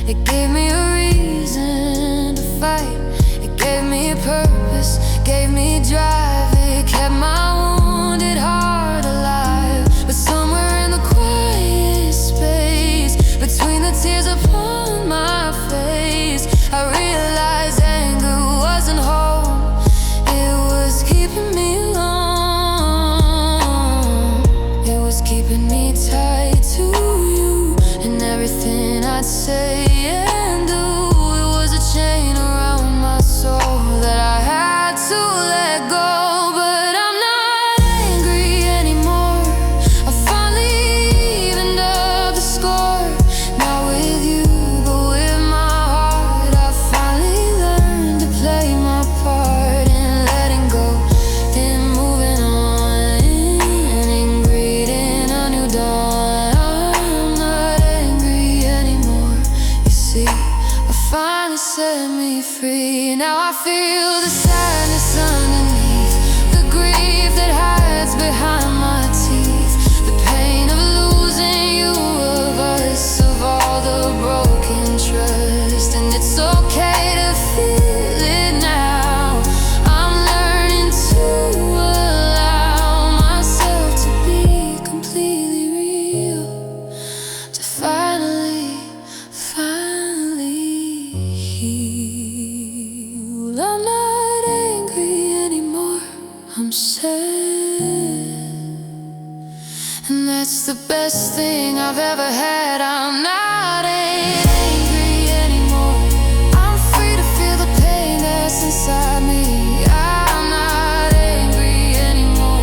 It gave me a reason to fight. It gave me a purpose, gave me drive. It kept my wounded heart alive. But somewhere in the quiet space, between the tears upon my face, I realized anger wasn't home. It was keeping me alone. It was keeping me tied to you, and everything I'd say and do. It was a chain around my soul that I had to let go. But I'm not angry anymore. I finally evened up the score. Not with you, but with my heart. I finally learned to play my part in letting go, in moving on, in greeting a new dawn. I'm not angry anymore. You see, I finally set me free. Now I feel the sadness underneath, the grief that hides behind my teeth, the pain of losing you, of us, of all the broken trust. And it's okay to feel it now. I'm learning to allow myself to be completely real, to finally, finally heal. I'm not best thing I've ever had. I'm not angry anymore. I'm free to feel the pain that's inside me. I'm not angry anymore.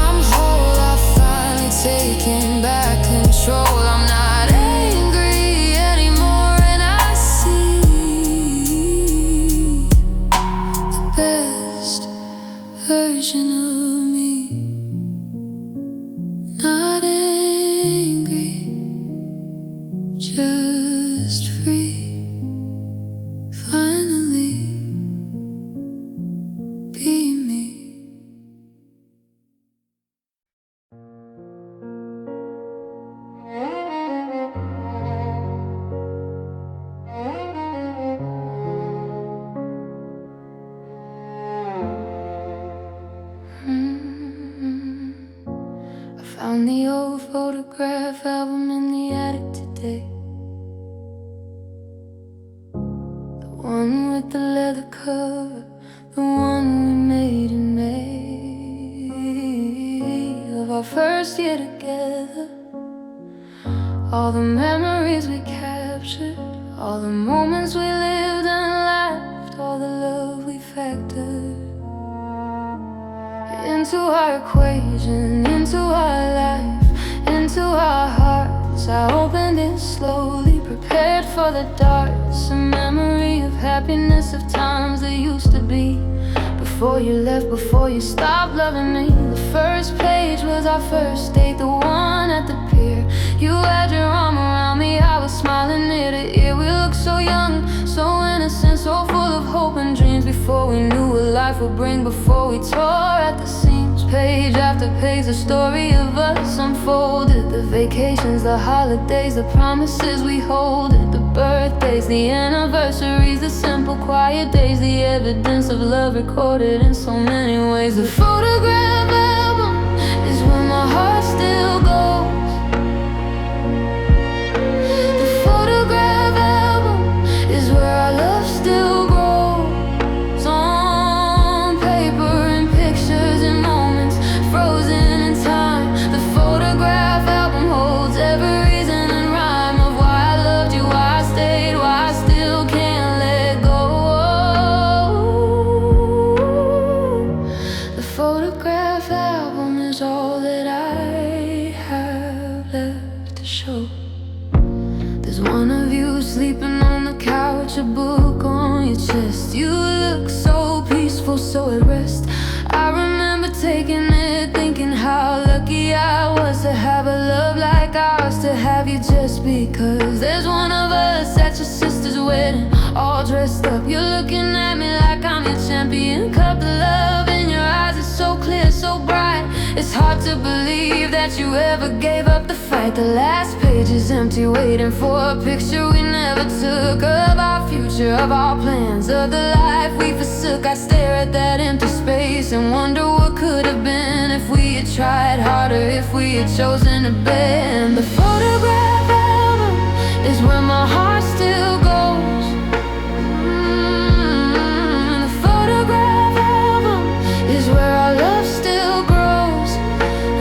I'm whole, I've finally taken back control. I'm not angry anymore, and I see the best version of me. Not angry, just free. Finally be me. I found the old photograph album in the attic today. The one with the leather cover, the one we made in May of our first year together. All the memories we captured, all the moments we lived and laughed, all the love we factored into our equation, into our life, into our hearts. I opened it slowly, prepared for the darts. A memory of happiness, of times that used to be. Before you left, before you stopped loving me. The first page was our first date, the one at the pier. You had your arm around me, I was smiling ear to ear. We looked so young, so innocent, so full of hope and dreams. Before we knew what life would bring, before we tore at the seams. Page after page, the story of us unfolded. The vacations, the holidays, the promises we hold it. The birthdays, the anniversaries, the simple quiet days. The evidence of love recorded in so many ways. The photograph album is where my heart still goes. The photograph album is where our love still grows. On paper and pictures and moments frozen in time. The photograph album holds every reason and rhyme of why I loved you, why I stayed, why I still can't let go. The photograph album is all that I have left to show. There's one of you sleeping on the couch, a book on your chest. You look so peaceful, so at rest. I remember taking it, thinking how lucky I was to have a love like ours, to have you just because. There's one of us at your sister's wedding, all dressed up. You're looking at me like I'm your champion. Cup of love in your eyes, it's so clear, so bright. It's hard to believe that you ever gave up the fight. The last page is empty, waiting for a picture we never took, of our future, of our plans, of the life we forsook. I stare at that empty space and wonder what could have been if we had tried harder, if we had chosen to bend. The photograph album is where my heart still goes. The photograph album is where our love still grows.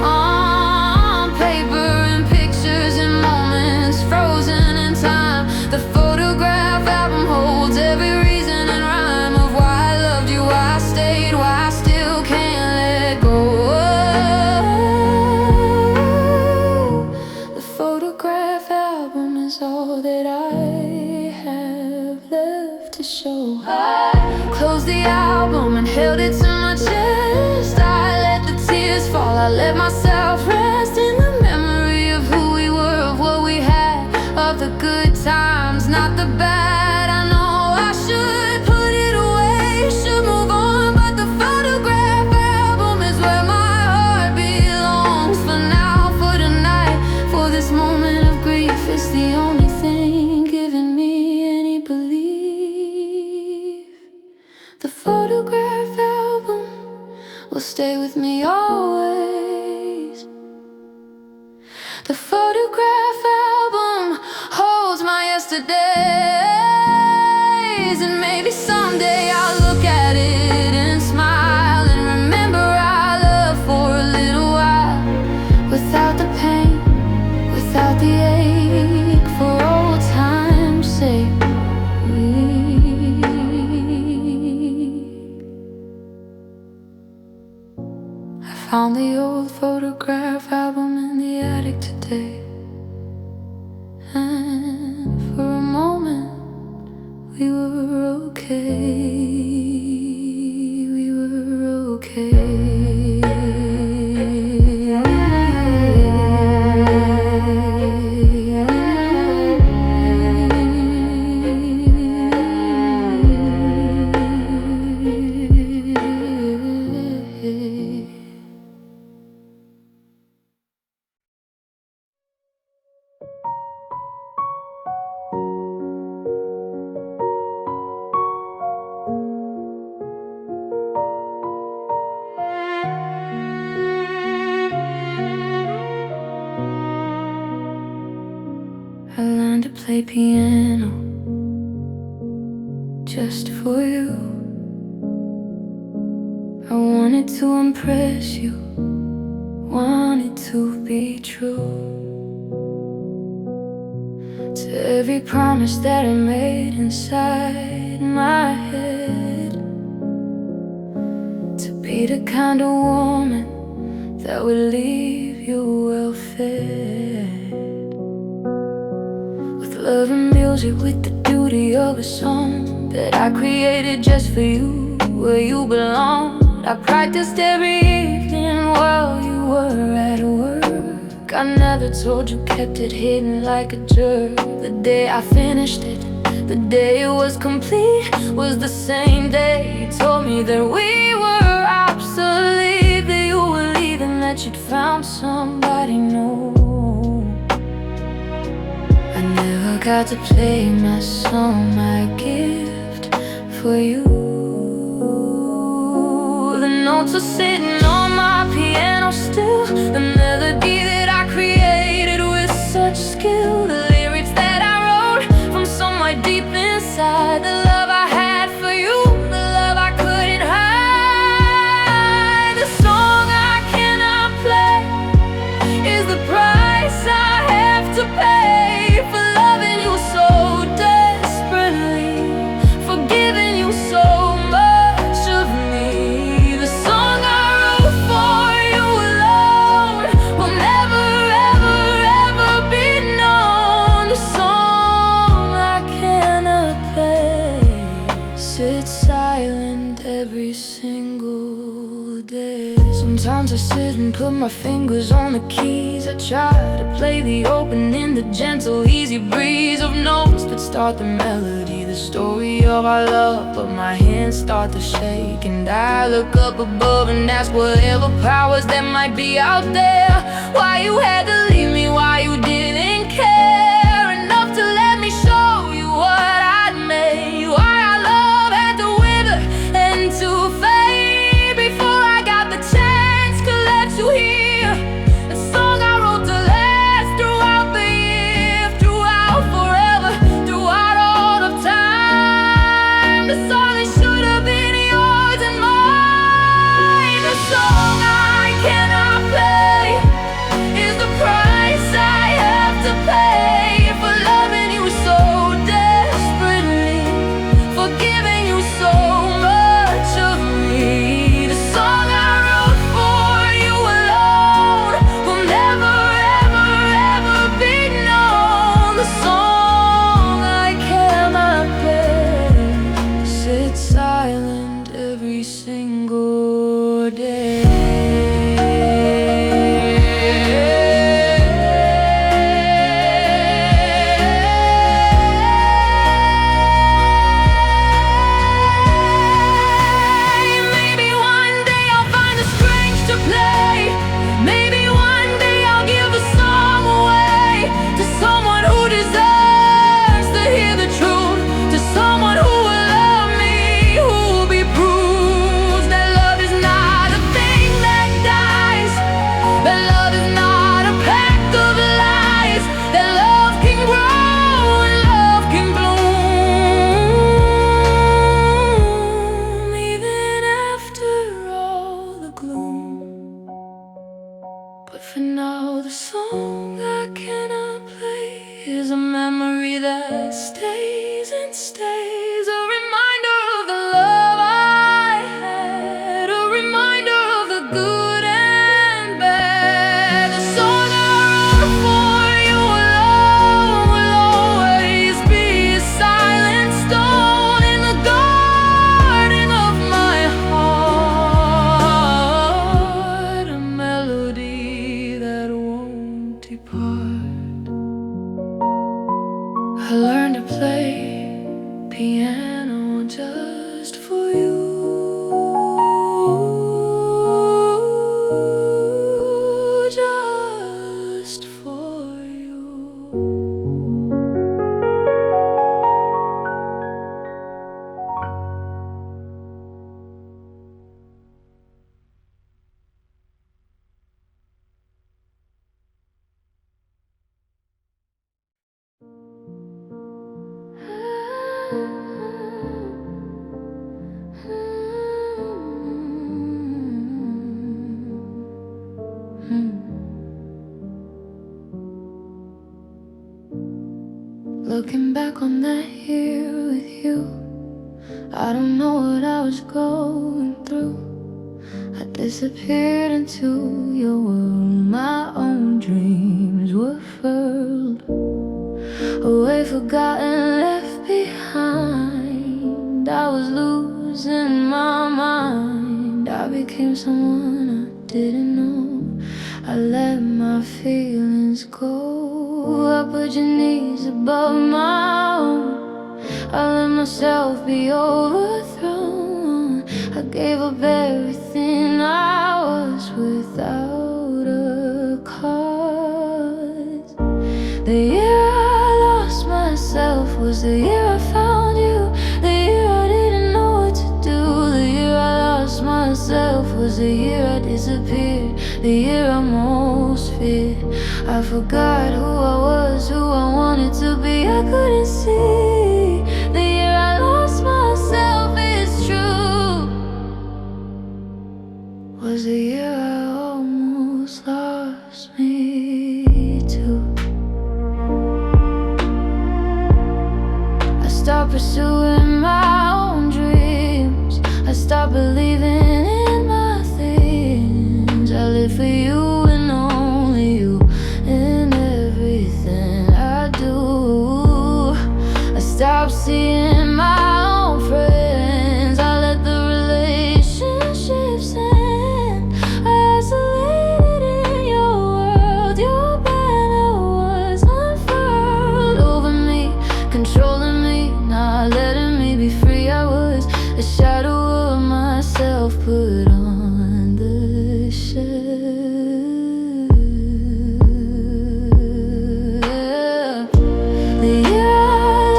On paper and pictures and moments frozen in time. The photograph album holds every reason and rhyme of why I loved you, why I stayed, why I still can't let go. The photograph album is all that I have left to show. I closed the album and held it to my chest. I let the tears fall, I let myself rest in the memory of who we were, of what we had, of the good times, not the bad. I know I should put it away, should move on, but the photograph album is where my heart belongs. For now, for tonight, for this moment of grief, it's the only thing giving me any belief. The photograph album will stay with me always. The photograph album holds my yesterdays, and maybe someday I'll look at it and smile and remember our love for a little while, without the pain, found the old photograph album in the attic today, and for a moment we were okay. We were okay. I learned to play piano just for you. I wanted to impress you, wanted to be true to every promise that I made inside my head, to be the kind of woman that would leave you well fed, with love and music, with the beauty of a song that I created just for you, where you belong. I practiced every evening while you were at work. I never told you, kept it hidden like a jerk. The day I finished it, the day it was complete, was the same day you told me that we were obsolete, that you were leaving, that you'd found somebody new. I never got to play my song, my gift for you. The notes are sitting on my piano still, the melody that I created with such skill, the lyrics that I wrote from somewhere deep inside, the love I had for you, the love I couldn't hide. The song I cannot play is the price I have to pay for loving you so desperately, for giving you so much of me. The song I wrote for you alone will never, ever, ever be known. The song I cannot play sits silent every single day. Sometimes I sit and put my fingers on the keys. I try to play the opening, the gentle, easy breeze of notes that start the melody, the story of our love. But my hands start to shake, and I look up above and ask whatever powers that might be out there, why you had to leave me, why you didn't care enough to let me show you what I'd made, why our love had to wither and to fade before I got the chance to let you hear the song I wrote to last throughout the year, throughout forever, throughout all of time. The song that should have been yours and mine. The song I cannot play is the price I have to pay for loving you so desperately, for giving you so much of me. The song I wrote for you alone will never, ever, ever be known. The song I cannot play sits silent every single day. Maybe one day I'll find the strength to play. Maybe one day I'll give the song away to someone who deserves to hear the truth, to someone who will love me, who will be proof that love is not a thing that dies, that love is not a pact of lies, that love can grow and love can bloom even after all the gloom. But for now, the song I cannot play is a memory that stays and stays, a reminder of the love I had, a reminder of the good and heart. I learned to play piano just for you. Just for you. Looking back on that year with you, I don't know what I was going through. I disappeared into your world. My own dreams were furled away, forgotten, left behind. I was losing my mind. I became someone I didn't know. I let my feelings go. I put your needs above my own. I let myself be overthrown. I gave up everything I was without a cause. The year I lost myself was the year I found you. The year I didn't know what to do. The year I lost myself was the year I disappeared. The year I most feared. I forgot who I was, who I wanted to be. I couldn't see. The year I lost myself, it's true, was the year I almost lost me too. I stopped pursuing my own dreams. I stopped believing in my things. I live for you and only you in everything I do. I stopped seeing my own friends. I let the relationships end. I isolated in your world. Your banner was unfurled over me, controlling me, not letting me be free. I was a shadow of myself, put on the shelf. The year I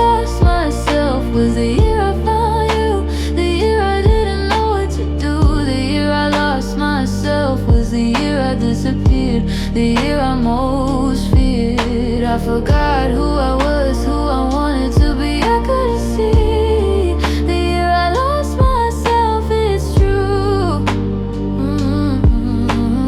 lost myself was the year I found you. The year I didn't know what to do. The year I lost myself was the year I disappeared. The year I most feared. I forgot who I was, who I wanted to be. I couldn't see. The year I lost myself, it's true,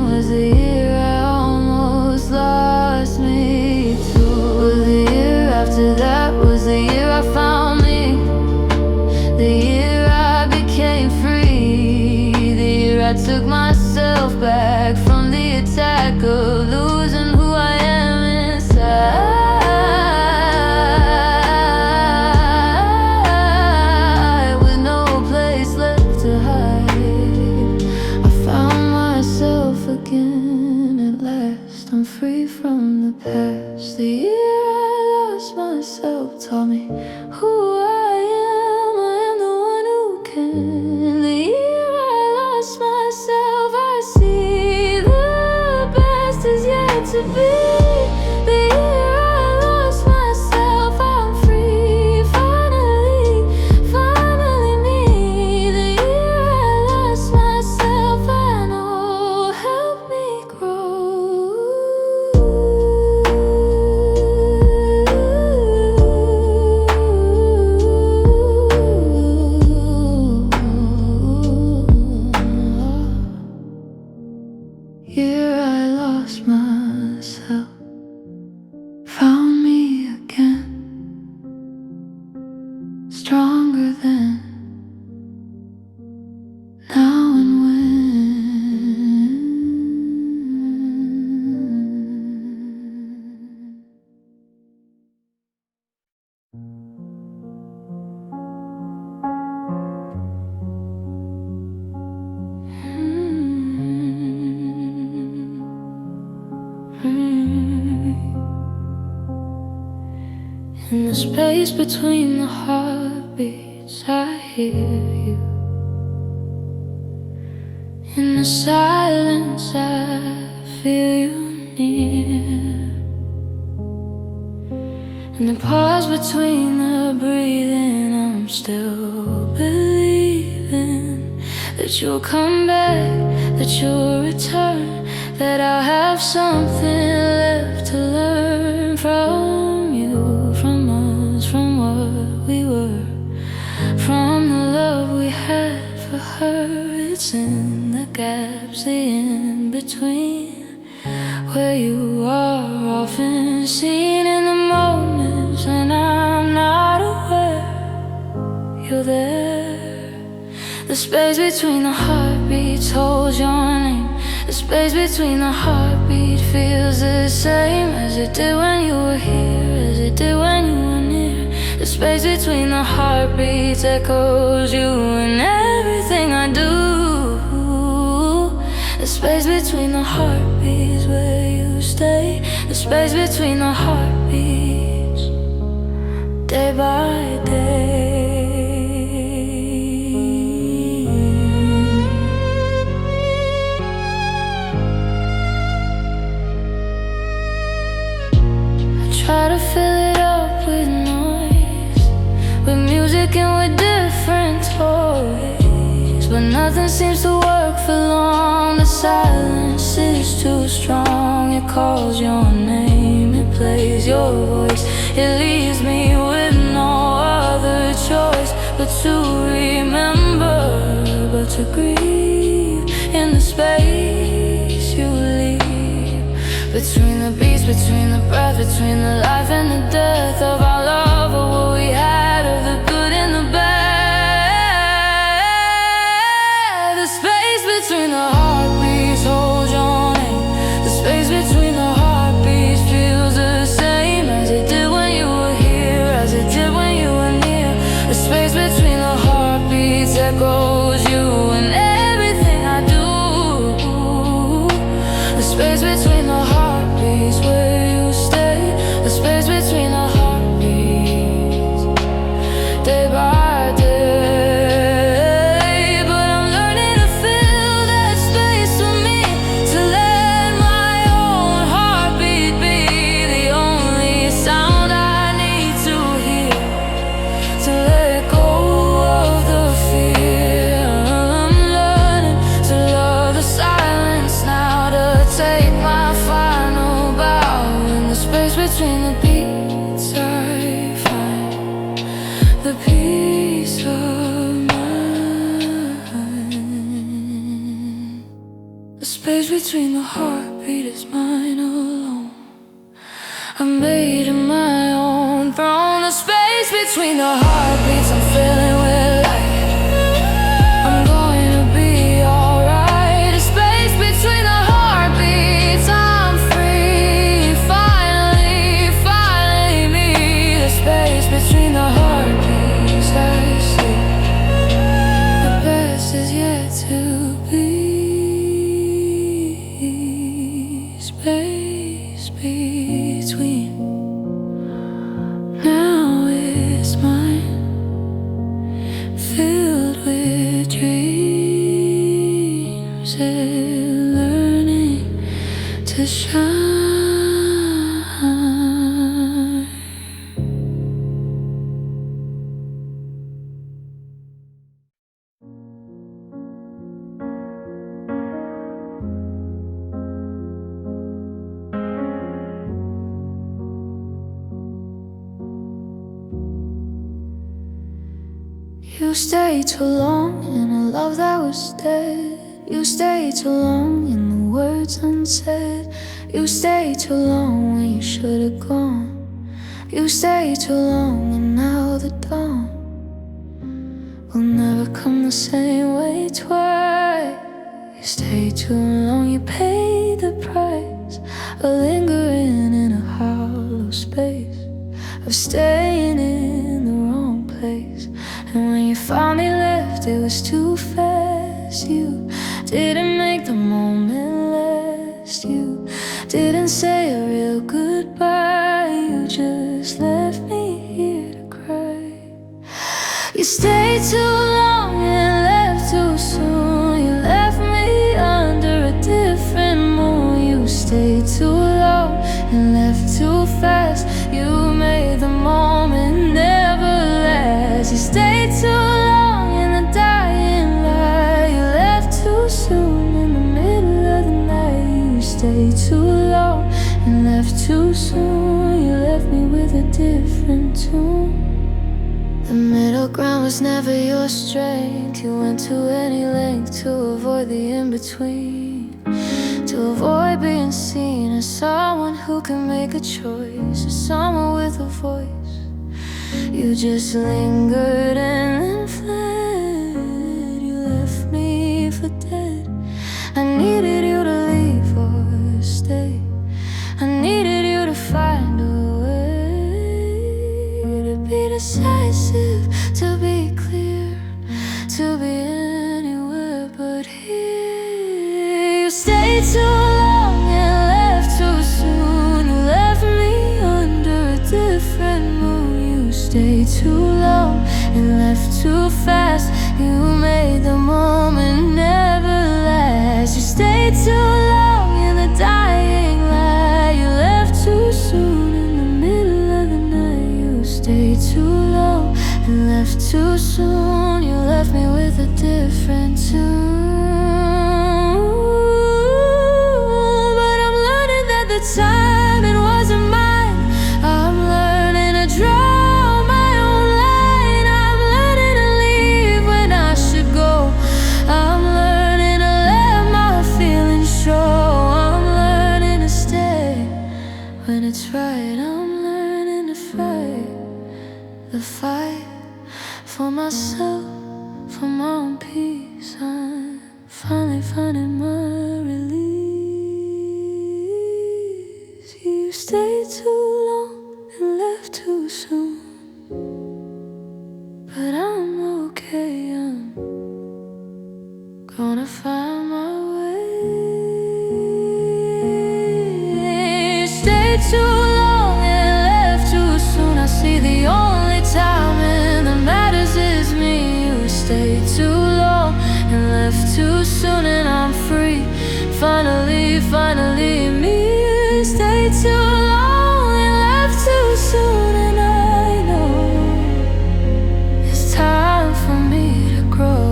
was the year I almost lost me too. The year after that was the year I found me. The year I became free. The year I took myself back from the attack of losing who I am inside, with no place left to hide. I found myself again at last. I'm free from the past. The year I lost myself taught me who I am. I am the one who can. The year I lost myself, I see the best is yet to be. The year I lost myself, I'm free. Finally, finally me. The year I lost myself, I know, help me grow. In the space between the heartbeats, I hear you. In the silence, I feel you near. In the pause between the breathing, I'm still believing that you'll come back, that you'll return, that I'll have something left to learn from you, from us, from what we were, from the love we had for her. It's in the gaps, the in-between, where you are often seen in the moments when I'm not aware. You're there. The space between the heartbeats holds your name. The space between the heartbeat feels the same as it did when you were here, as it did when you were near. The space between the heartbeats echoes you in everything I do. The space between the heartbeats where you stay. The space between the heartbeats, day by day. Try to fill it up with noise, with music and with different toys, but nothing seems to work for long. The silence is too strong. It calls your name, it plays your voice. It leaves me with no other choice but to remember, but to grieve in the space you leave. Between the beats, between the breath, between the life and the death of our love, of what we had, of the good and the bad. The space between the heartbeats holds your name. The space between the heartbeats feels the same as it did when you were here, as it did when you were near. The space between the heartbeats echoes you in everything I do. The space between the heartbeats where you stay. The space between the heartbeats, day by day. But I'm learning to fill that space for me, to let my own heartbeat be the only sound I need to hear, to let go of the fear. I'm learning to love the silence now, to take my final bow. In the space between the beats, I find the peace of mind. The space between the heartbeat is mine alone. I made it my own throne. The space between the heartbeats, I'm filling with light. I'm going to be alright. The space between the heartbeats, I'm free. Finally, finally me. The space between the heartbeats, I see the best is yet to be. Space between, now it's mine, filled with dreams and learning to shine. You stayed too long in a love that was dead. You stayed too long in the words unsaid. You stayed too long when you should have gone. You stayed too long and now the dawn will never come the same way twice. You stayed too long, you paid the price of lingering in a hollow space, of staying in the wrong place. And when you finally left, it was too fast. You didn't make the moment last. You didn't say a real goodbye. You just left me You stayed too long and left too soon. You left me under a different moon. You stayed too long and left too fast. You made the moment never last. You stayed too long in the dying light. You left too soon in the middle of the night. You stayed too long and left too soon. You left me with a different tune. The middle ground was never your strength. You went to any length to avoid the in-between, to avoid being seen as someone who can make a choice, as someone with a voice. You just lingered and then fled. You left me for dead. I needed you to leave or stay. I needed you to find a way to be decisive, to be clear, to be anywhere but here. You stayed too long and left too soon. You left me under a different moon. You stayed too long and left too fast. You made the moment never last. You stayed too long in the dying light. You left too soon in the middle of the night. You stayed too long and left too soon. You left me with a different tune. But I'm learning that the timing wasn't mine. I'm learning to draw my own line. I'm learning to leave when I should go. I'm learning to let my feelings show. I'm learning to stay when it's right. I'm learning to fight the fight for myself, for my own peace. I'm finally finding my release. You stayed too long and left too soon, but I'm okay. I'm gonna find my way. You stayed too long and left too soon. I see the only time that matters is me. You stayed too long and left too soon, and I'm free. Finally, finally me. You stayed too long and left too soon, and I know it's time for me to grow.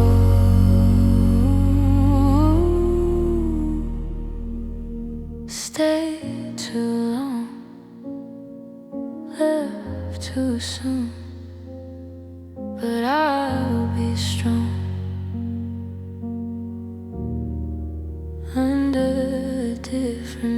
Stayed too long, left too soon, but I'll be strong under a different